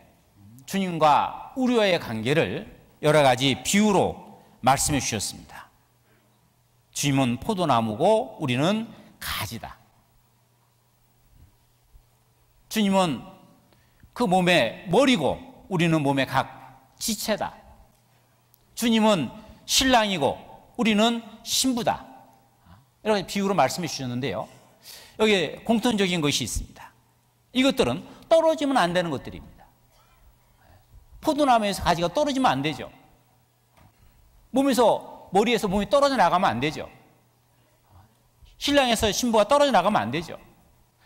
주님과 우리와의 관계를 여러 가지 비유로 말씀해 주셨습니다. 주님은 포도나무고 우리는 가지다. 주님은 그 몸의 머리고 우리는 몸의 각 지체다. 주님은 신랑이고 우리는 신부다. 이렇게 비유로 말씀해 주셨는데요, 여기 공통적인 것이 있습니다. 이것들은 떨어지면 안 되는 것들입니다. 포도나무에서 가지가 떨어지면 안 되죠. 머리에서 몸이 떨어져 나가면 안 되죠. 신랑에서 신부가 떨어져 나가면 안 되죠.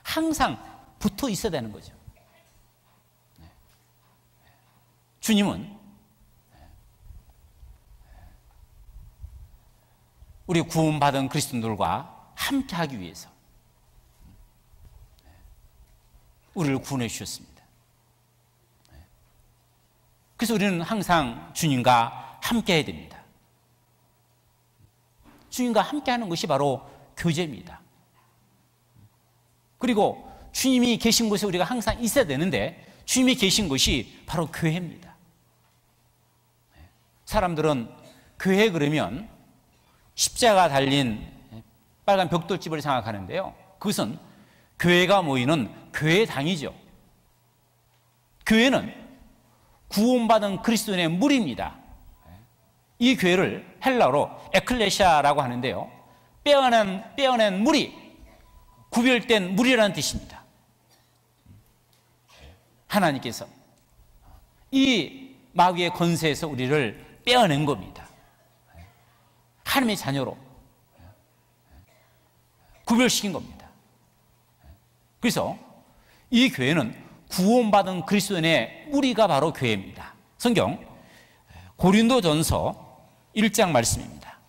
항상 붙어 있어야 되는 거죠. 주님은 우리 구원받은 그리스도인들과 함께하기 위해서 우리를 구원해 주셨습니다. 그래서 우리는 항상 주님과 함께해야 됩니다. 주님과 함께하는 것이 바로 교제입니다. 그리고 주님이 계신 곳에 우리가 항상 있어야 되는데 주님이 계신 곳이 바로 교회입니다. 사람들은 교회 그러면 십자가 달린 빨간 벽돌집을 생각하는데요, 그것은 교회가 모이는 교회당이죠. 교회는 구원받은 그리스도인의 무리입니다. 이 교회를 헬라어로 에클레시아라고 하는데요, 빼어낸 무리, 구별된 무리라는 뜻입니다. 하나님께서 이 마귀의 권세에서 우리를 빼어낸 겁니다. 하나님의 자녀로 구별시킨 겁니다. 그래서 이 교회는 구원받은 그리스도인의 무리가 바로 교회입니다. 성경 고린도전서 1장 말씀입니다.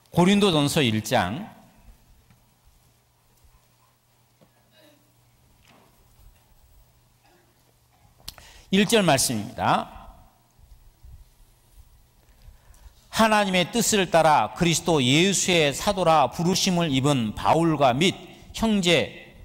고린도전서 1장 1절 말씀입니다. 하나님의 뜻을 따라 그리스도 예수의 사도라 부르심을 입은 바울과 및 형제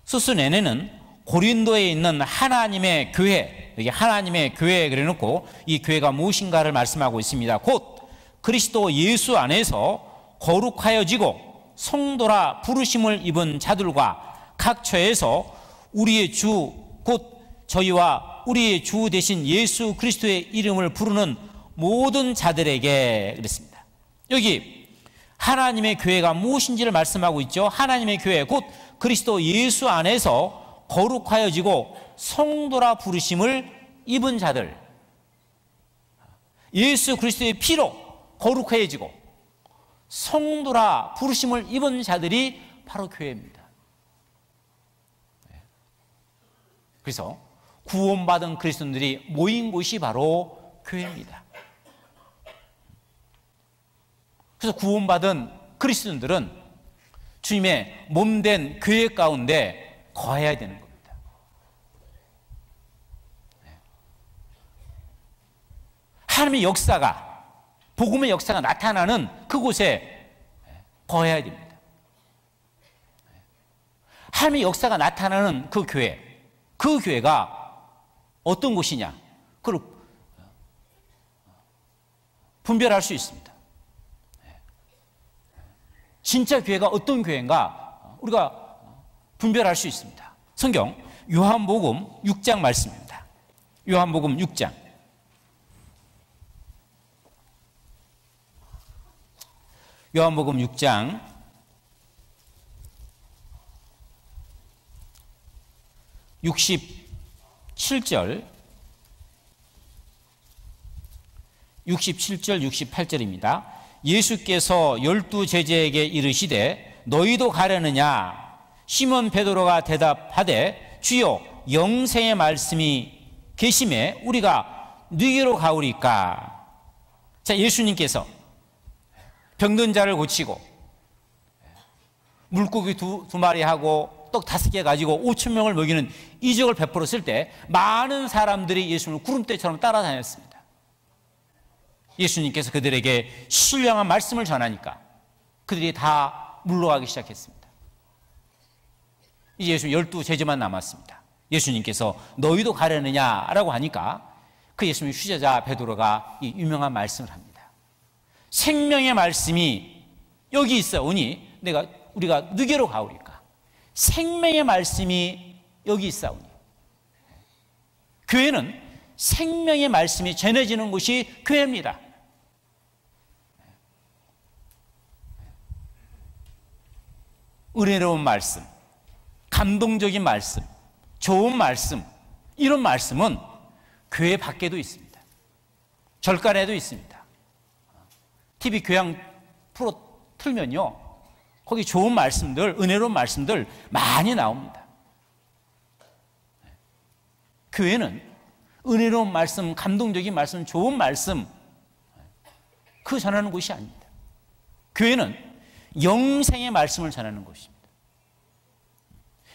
소스네네는 고린도에 있는 하나님의 교회, 여기 하나님의 교회 그래놓고 이 교회가 무엇인가를 말씀하고 있습니다. 곧 그리스도 예수 안에서 거룩하여지고 성도라 부르심을 입은 자들과 각 처에서 우리의 주 곧 저희와 우리의 주 되신 예수 그리스도의 이름을 부르는 모든 자들에게 그랬습니다. 여기 하나님의 교회가 무엇인지를 말씀하고 있죠. 하나님의 교회 곧 그리스도 예수 안에서 거룩하여지고 성도라 부르심을 입은 자들, 예수 그리스도의 피로 거룩해지고 성도라 부르심을 입은 자들이 바로 교회입니다. 그래서 구원받은 그리스도인들이 모인 곳이 바로 교회입니다. 그래서 구원받은 그리스도인들은 주님의 몸된 교회 가운데 거해야 되는 겁니다. 하나님의 역사가, 복음의 역사가 나타나는 그곳에 거해야 됩니다. 하나님의 역사가 나타나는 그 교회가 어떤 곳이냐, 그걸 분별할 수 있습니다. 진짜 교회가 어떤 교회인가 우리가 분별할 수 있습니다. 성경 요한복음 6장 말씀입니다. 요한복음 6장. 요한복음 6장 67절 68절입니다. 예수께서 12 제자에게 이르시되 너희도 가려느냐? 시몬 베드로가 대답하되 주여 영생의 말씀이 계심에 우리가 누구로 가오리까? 자, 예수님께서 병든 자를 고치고 물고기 두 마리 하고 떡 5개 가지고 5천 명을 먹이는 이적을 베풀었을 때 많은 사람들이 예수님을 구름대처럼 따라다녔습니다. 예수님께서 그들에게 신령한 말씀을 전하니까 그들이 다 물러가기 시작했습니다. 이제 예수 12 제자만 남았습니다. 예수님께서 너희도 가려느냐라고 하니까 그 예수님의 수제자 베드로가 이 유명한 말씀을 합니다. 생명의 말씀이 여기 있사오니 우리가 누구로 가오리까? 생명의 말씀이 여기 있사오니. 교회는 생명의 말씀이 전해지는 곳이 교회입니다. 은혜로운 말씀, 감동적인 말씀, 좋은 말씀, 이런 말씀은 교회 밖에도 있습니다. 절간에도 있습니다. TV 교양 프로 틀면요, 거기 좋은 말씀들, 은혜로운 말씀들 많이 나옵니다. 교회는 은혜로운 말씀, 감동적인 말씀, 좋은 말씀 그 전하는 곳이 아닙니다. 교회는 영생의 말씀을 전하는 곳입니다.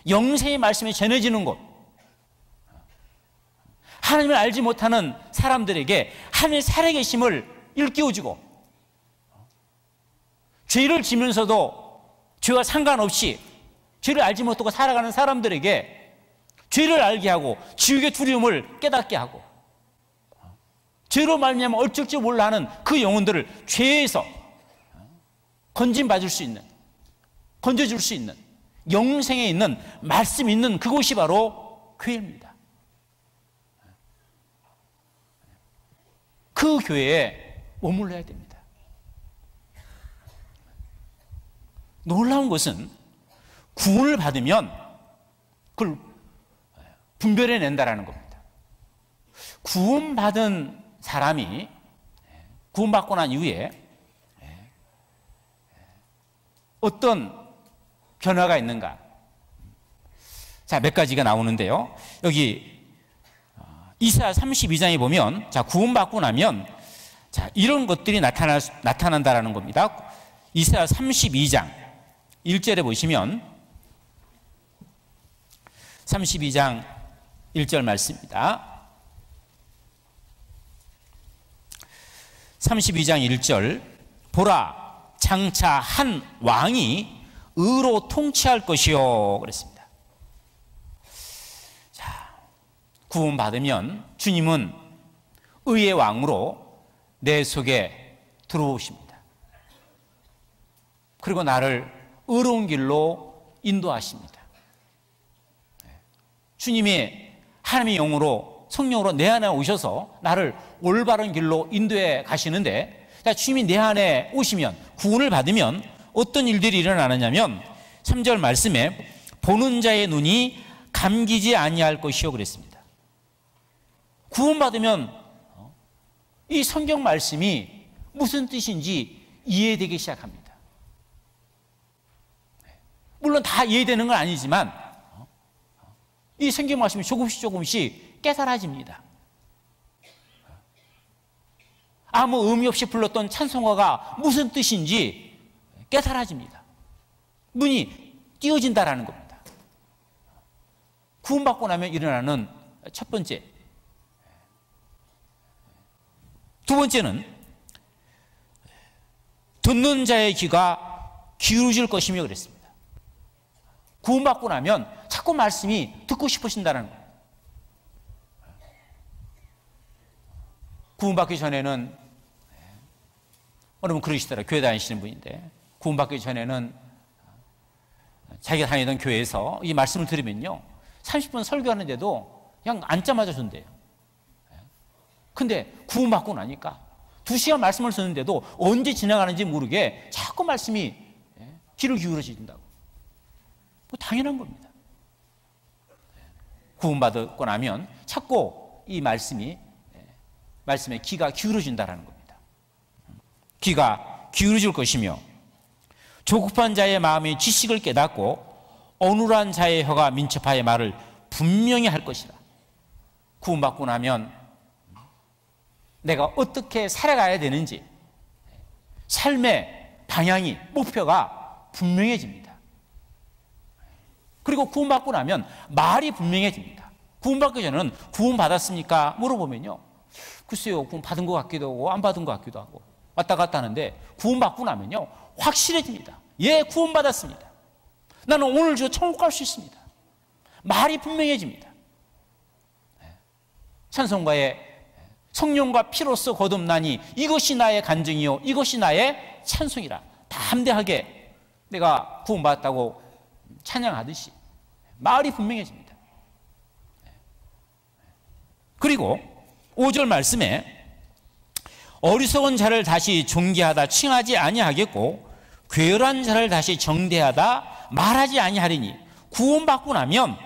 영생의 말씀이 전해지는 곳, 하나님을 알지 못하는 사람들에게 하나님의 살아계심을 일깨워주고, 죄를 지면서도 죄와 상관없이 죄를 알지 못하고 살아가는 사람들에게 죄를 알게 하고 지옥의 두려움을 깨닫게 하고, 죄로 말미암아 어쩔 줄 몰라 하는 그 영혼들을 죄에서 건진받을 수 있는, 건져줄 수 있는, 영생에 있는 말씀이 있는 그곳이 바로 교회입니다. 그 교회에 머물러야 됩니다. 놀라운 것은 구원을 받으면 그걸 분별해낸다라는 겁니다. 구원받은 사람이 구원받고 난 이후에 어떤 변화가 있는가? 자, 몇 가지가 나오는데요. 여기 이사야 32장에 보면, 자, 구원받고 나면 자, 이런 것들이 나타난다라는 겁니다. 이사야 32장 1절에 보시면 32장 1절 말씀입니다. 32장 1절 보라 장차 한 왕이 의로 통치할 것이요 그랬습니다. 자, 구원받으면 주님은 의의 왕으로 내 속에 들어오십니다. 그리고 나를 의로운 길로 인도하십니다. 주님이 하나님의 영으로, 성령으로 내 안에 오셔서 나를 올바른 길로 인도해 가시는데, 그러니까 주님이 내 안에 오시면, 구원을 받으면 어떤 일들이 일어나느냐면 3절 말씀에 보는 자의 눈이 감기지 아니할 것이요 그랬습니다. 구원받으면 이 성경 말씀이 무슨 뜻인지 이해되기 시작합니다. 물론 다 이해되는 건 아니지만 이 성경 말씀이 조금씩 깨달아집니다. 아무 의미 없이 불렀던 찬송가가 무슨 뜻인지 깨달아집니다. 눈이 띄어진다라는 겁니다. 구원받고 나면 일어나는 첫 번째. 두 번째는 듣는 자의 귀가 기울어질 것이며 그랬습니다. 구원받고 나면 자꾸 말씀이 듣고 싶으신다는 거예요. 구원받기 전에는 어느 분 그러시더라. 교회 다니시는 분인데 구원받기 전에는 자기가 다니던 교회에서 이 말씀을 들으면요 30분 설교하는데도 그냥 앉자마자 준대요. 근데 구원받고 나니까 2시간 말씀을 듣는데도 언제 지나가는지 모르게 자꾸 말씀이 귀를 기울여진다고. 뭐 당연한 겁니다. 구원받고 나면 자꾸 이 말씀에 귀가 기울어진다는 겁니다. 귀가 기울어질 것이며 조급한 자의 마음이 지식을 깨닫고 어눌한 자의 혀가 민첩하여 말을 분명히 할 것이라. 구원받고 나면 내가 어떻게 살아가야 되는지 삶의 방향이, 목표가 분명해집니다. 그리고 구원받고 나면 말이 분명해집니다. 구원받기 전에는 구원받았습니까? 물어보면요 글쎄요 구원받은 것 같기도 하고 안 받은 것 같기도 하고 왔다 갔다 하는데 구원받고 나면요 확실해집니다. 예, 구원받았습니다. 나는 오늘 저 천국 갈 수 있습니다. 말이 분명해집니다. 찬송가에 성령과 피로써 거듭나니 이것이 나의 간증이요 이것이 나의 찬송이라. 담대하게 내가 구원받았다고 찬양하듯이 말이 분명해집니다. 그리고 5절 말씀에 어리석은 자를 다시 존귀하다 칭하지 아니하겠고 괴열한 자를 다시 정대하다 말하지 아니하리니. 구원받고 나면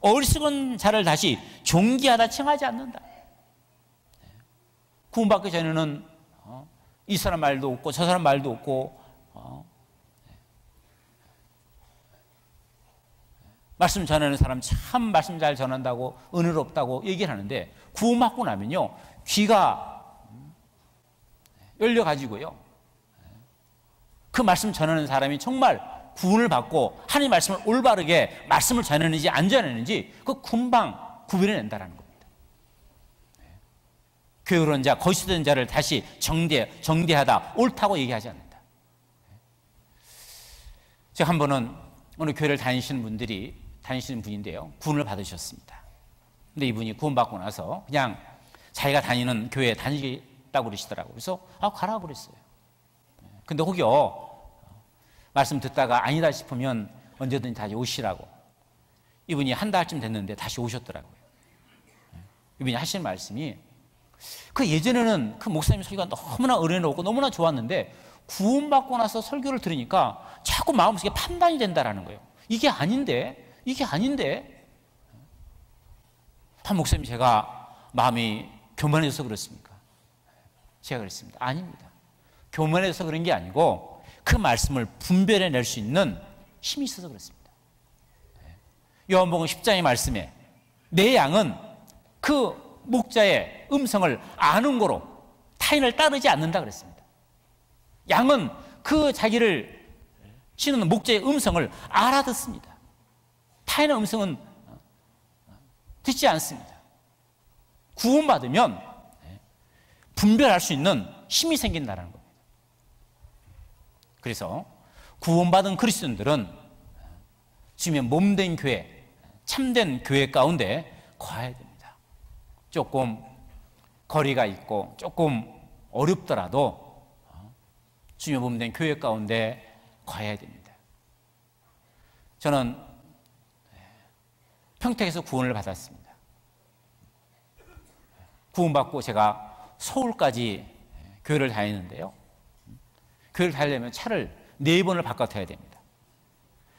어리석은 자를 다시 존귀하다 칭하지 않는다. 구원받기 전에는 이 사람 말도 없고 저 사람 말도 없고 말씀 전하는 사람 참 말씀 잘 전한다고 은혜롭다고 얘기를 하는데 구원받고 나면요 귀가 열려가지고요 그 말씀 전하는 사람이 정말 구원을 받고 하나님 말씀을 올바르게 말씀을 전하는지 안 전하는지 그 금방 구별해낸다는 겁니다. 게으른 자, 거짓된 자를 다시 정대하다, 옳다고 얘기하지 않는다. 제가 한 번은 어느 교회를 다니시는 분인데요 구원을 받으셨습니다. 근데 이분이 구원받고 나서 그냥 자기가 다니는 교회에 다니겠다고 그러시더라고요. 그래서 가라고 그랬어요. 근데 혹여 말씀 듣다가 아니다 싶으면 언제든지 다시 오시라고. 이분이 한 달쯤 됐는데 다시 오셨더라고요. 이분이 하시는 말씀이 그 예전에는 그 목사님 설교가 너무나 은혜롭고 너무나 좋았는데 구원받고 나서 설교를 들으니까 자꾸 마음속에 판단이 된다라는 거예요. 이게 아닌데 한 목사님 제가 마음이 교만해져서 그렇습니까? 제가 그랬습니다. 아닙니다. 교만해져서 그런 게 아니고 그 말씀을 분별해낼 수 있는 힘이 있어서 그렇습니다. 요한복음 10장의 말씀에 내 양은 그 목자의 음성을 아는 거로 타인을 따르지 않는다 그랬습니다. 양은 그 자기를 치는 목자의 음성을 알아듣습니다. 타인의 음성은 듣지 않습니다. 구원받으면 분별할 수 있는 힘이 생긴다는 겁니다. 그래서 구원받은 그리스도인들은 주님의 몸된 교회, 참된 교회 가운데 거해야 됩니다. 조금 거리가 있고 조금 어렵더라도 주님의 몸된 교회 가운데 거해야 됩니다. 저는 평택에서 구원을 받았습니다. 구원받고 제가 서울까지 교회를 다니는데요 교회를 가려면 차를 4번을 바꿔 타야 됩니다.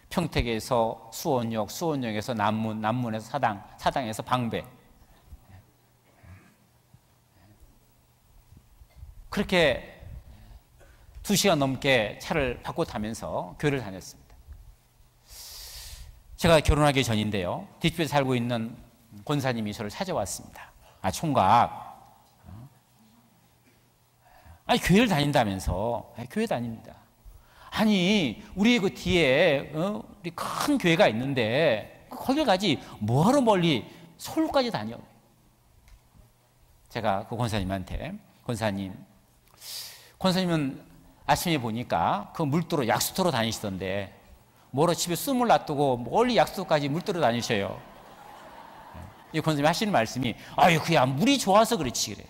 평택에서 수원역, 수원역에서 남문, 남문에서 사당, 사당에서 방배. 그렇게 2시간 넘게 차를 바꿔 타면서 교회를 다녔습니다. 제가 결혼하기 전인데요, 뒷집에 살고 있는 권사님이 저를 찾아왔습니다. 총각, 교회를 다닌다면서. 교회 다닙니다. 아니, 우리 그 뒤에 우리 큰 교회가 있는데 거길 가지 뭐하러 멀리 서울까지 다녀. 제가 그 권사님한테, 권사님은 아침에 보니까 그 물도로 약수터로 다니시던데 뭐로 집에 숨을 놔두고 멀리 약수터까지 물도로 다니셔요. 이 권사님이 하시는 말씀이, 그야 물이 좋아서 그렇지 그래.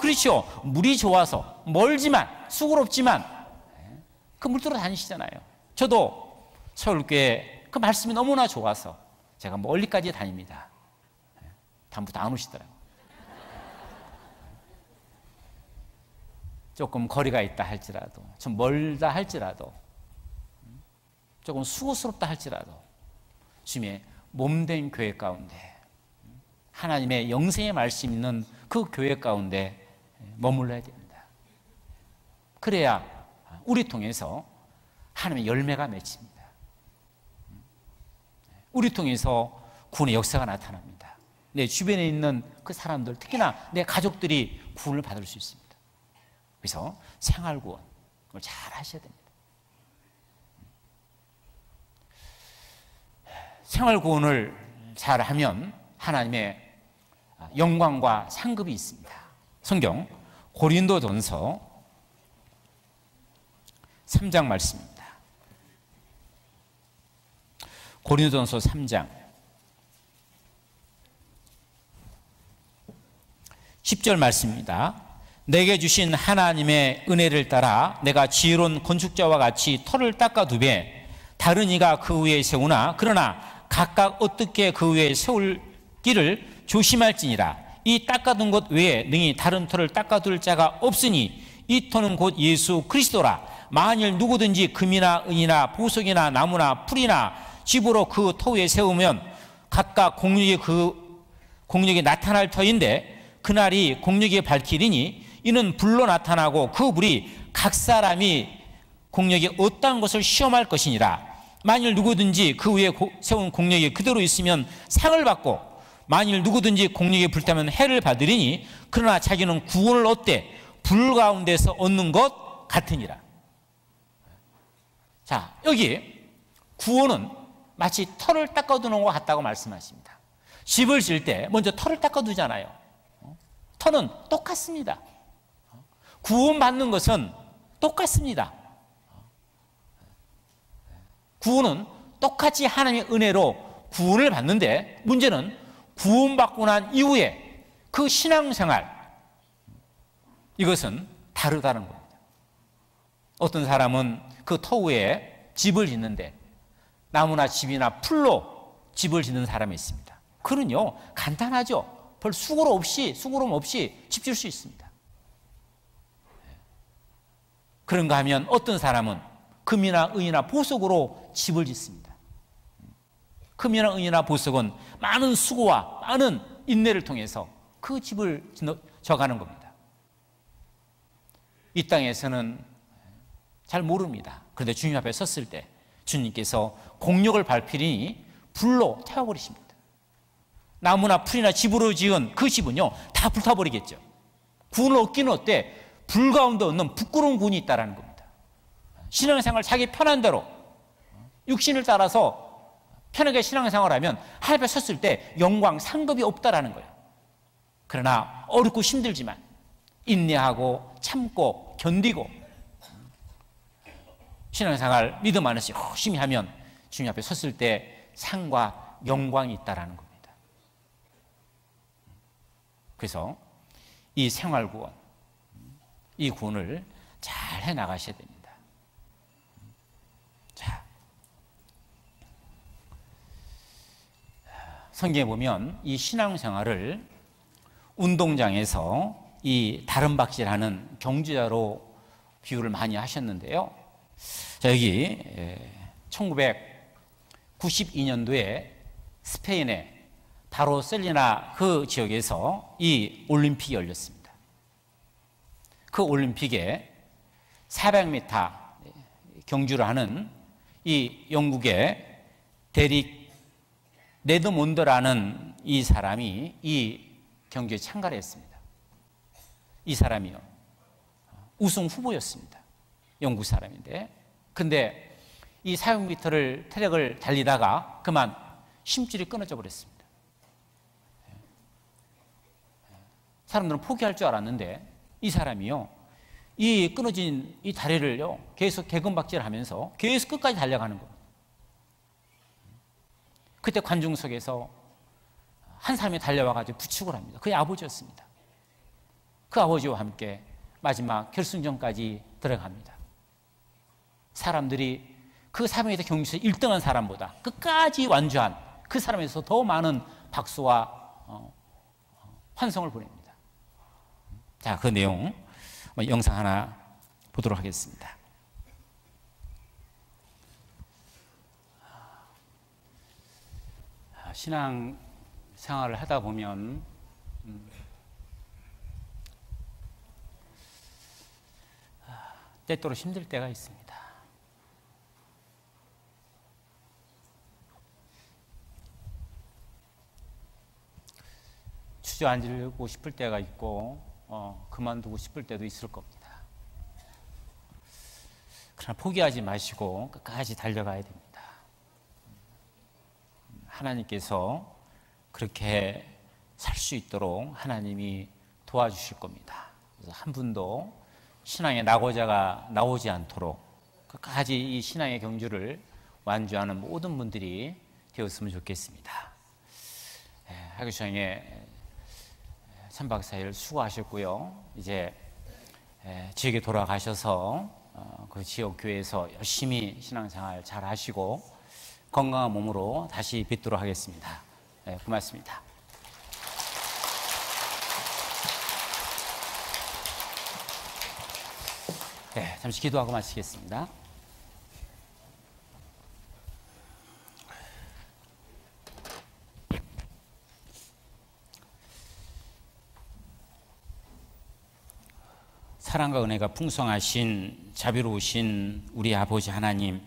그렇죠. 물이 좋아서 멀지만 수고롭지만 그 물도로 다니시잖아요. 저도 서울교회 그 말씀이 너무나 좋아서 제가 멀리까지 다닙니다. 다음부터 안 오시더라고요. 조금 거리가 있다 할지라도, 좀 멀다 할지라도, 조금 수고스럽다 할지라도 주님의 몸된 교회 가운데, 하나님의 영생의 말씀 있는 그 교회 가운데 머물러야 됩니다. 그래야 우리 통해서 하나님의 열매가 맺힙니다. 우리 통해서 구원의 역사가 나타납니다. 내 주변에 있는 그 사람들, 특히나 내 가족들이 구원을 받을 수 있습니다. 그래서 생활구원, 그걸 잘 하셔야 됩니다. 생활구원을 잘 하면 하나님의 영광과 상급이 있습니다. 성경 고린도전서 3장 말씀입니다. 고린도전서 3장 10절 말씀입니다. 내게 주신 하나님의 은혜를 따라 내가 지혜로운 건축자와 같이 터를 닦아두되 다른 이가 그 위에 세우나 그러나 각각 어떻게 그 위에 세울 길을 조심할지니라. 이 닦아둔 것 외에 능히 다른 터를 닦아둘 자가 없으니 이 터는 곧 예수 그리스도라. 만일 누구든지 금이나 은이나 보석이나 나무나 풀이나 집으로 그 터 위에 세우면 각각 공력이 나타날 터인데 그날이 공력이 밝히리니 이는 불로 나타나고 그 불이 각 사람이 공력이 어떠한 것을 시험할 것이니라. 만일 누구든지 그 위에 세운 공력이 그대로 있으면 상을 받고 만일 누구든지 공력이 불타면 해를 받으리니 그러나 자기는 구원을 얻되 불 가운데서 얻는 것 같으니라. 자, 여기 구원은 마치 터를 닦아두는 것 같다고 말씀하십니다. 집을 지을 때 먼저 터를 닦아두잖아요. 터는 똑같습니다. 구원받는 것은 똑같습니다. 구원은 똑같이 하나님의 은혜로 구원을 받는데 문제는 구원받고 난 이후에 그 신앙생활, 이것은 다르다는 겁니다. 어떤 사람은 그 터 위에 집을 짓는데 나무나 집이나 풀로 집을 짓는 사람이 있습니다. 그는요 간단하죠. 별 수고로움 없이 집 지을 수 있습니다. 그런가 하면 어떤 사람은 금이나 은이나 보석으로 집을 짓습니다. 금이나 은이나 보석은 많은 수고와 많은 인내를 통해서 그 집을 져가는 겁니다. 이 땅에서는 잘 모릅니다. 그런데 주님 앞에 섰을 때 주님께서 공력을 발필이니 불로 태워버리십니다. 나무나 풀이나 집으로 지은 그 집은요 다 불타버리겠죠. 구원을 얻기는 어때? 불 가운데 얻는 부끄러운 구원이 있다는 겁니다. 신앙생활 자기 편한 대로 육신을 따라서 편하게 신앙생활을 하면 하나님 앞에 섰을 때 영광 상급이 없다라는 거예요. 그러나 어렵고 힘들지만 인내하고 참고 견디고 신앙생활 믿음 안에서 열심히 하면 주님 앞에 섰을 때 상과 영광이 있다라는 겁니다. 그래서 이 생활구원, 이 구원을 잘 해나가셔야 됩니다. 자, 성경에 보면 이 신앙생활을 운동장에서 이 다름박질하는 경주자로 비유를 많이 하셨는데요. 자, 여기 1992년도에 스페인의 바르셀로나 그 지역에서 이 올림픽이 열렸습니다. 그 올림픽에 400m 경주를 하는 이 영국의 데릭 레드몬드라는 이 사람이 이 경기에 참가를 했습니다. 이 사람이요, 우승 후보였습니다. 영국 사람인데, 근데 이 400m를 트랙을 달리다가 그만 심줄이 끊어져 버렸습니다. 사람들은 포기할 줄 알았는데 이 사람이요, 이 끊어진 이 다리를요 계속 개근박질하면서 계속 끝까지 달려가는 거예요. 그때 관중석에서 한 사람이 달려와가지고 부축을 합니다. 그의 아버지였습니다. 그 아버지와 함께 마지막 결승전까지 들어갑니다. 사람들이 그 400m 경주에서 1등한 사람보다 끝까지 완주한 그 사람에서 더 많은 박수와 환성을 보냅니다. 자, 그 내용 영상 하나 보도록 하겠습니다. 신앙 생활을 하다 보면 때때로 힘들 때가 있습니다. 주저앉으려고 싶을 때가 있고 그만두고 싶을 때도 있을 겁니다. 그러나 포기하지 마시고 끝까지 달려가야 됩니다. 하나님께서 그렇게 살 수 있도록 하나님이 도와주실 겁니다. 그래서 한 분도 신앙의 낙오자가 나오지 않도록 끝까지 이 신앙의 경주를 완주하는 모든 분들이 되었으면 좋겠습니다. 하교시장에 3박 4일 수고하셨고요. 이제 지역에 돌아가셔서 그 지역 교회에서 열심히 신앙생활 잘 하시고 건강한 몸으로 다시 뵙도록 하겠습니다. 고맙습니다. 잠시 기도하고 마치겠습니다. 사랑과 은혜가 풍성하신 자비로우신 우리 아버지 하나님,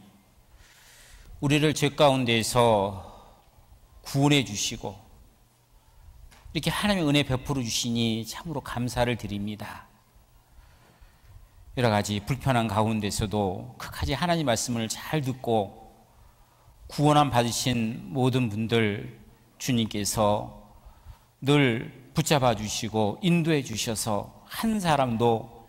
우리를 죄 가운데에서 구원해 주시고 이렇게 하나님의 은혜 베풀어 주시니 참으로 감사를 드립니다. 여러 가지 불편한 가운데서도 끝까지 하나님 말씀을 잘 듣고 구원함 받으신 모든 분들 주님께서 늘 붙잡아 주시고 인도해 주셔서 한 사람도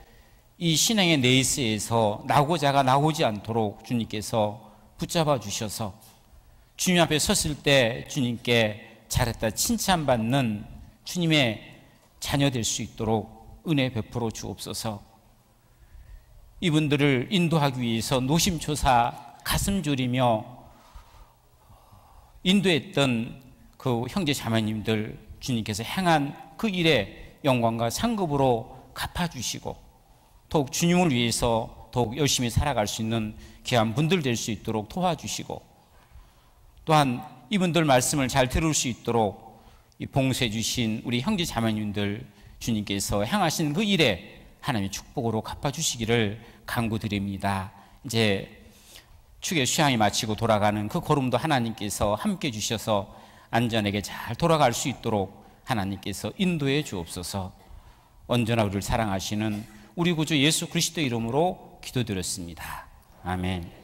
이 신앙의 레이스에서 낙오자가 나오지 않도록 주님께서 붙잡아 주셔서 주님 앞에 섰을 때 주님께 잘했다 칭찬받는 주님의 자녀 될 수 있도록 은혜 베풀어 주옵소서. 이분들을 인도하기 위해서 노심초사 가슴 졸이며 인도했던 그 형제 자매님들 주님께서 행한 그 일에 영광과 상급으로 갚아주시고 더욱 주님을 위해서 더욱 열심히 살아갈 수 있는 귀한 분들 될 수 있도록 도와주시고 또한 이분들 말씀을 잘 들을 수 있도록 봉사해 주신 우리 형제 자매님들 주님께서 행하신 그 일에 하나님의 축복으로 갚아주시기를 간구드립니다. 이제 축의 수양이 마치고 돌아가는 그 걸음도 하나님께서 함께 주셔서 안전하게 잘 돌아갈 수 있도록 하나님께서 인도해 주옵소서. 언제나 우리를 사랑하시는 우리 구주 예수 그리스도 이름으로 기도드렸습니다. 아멘.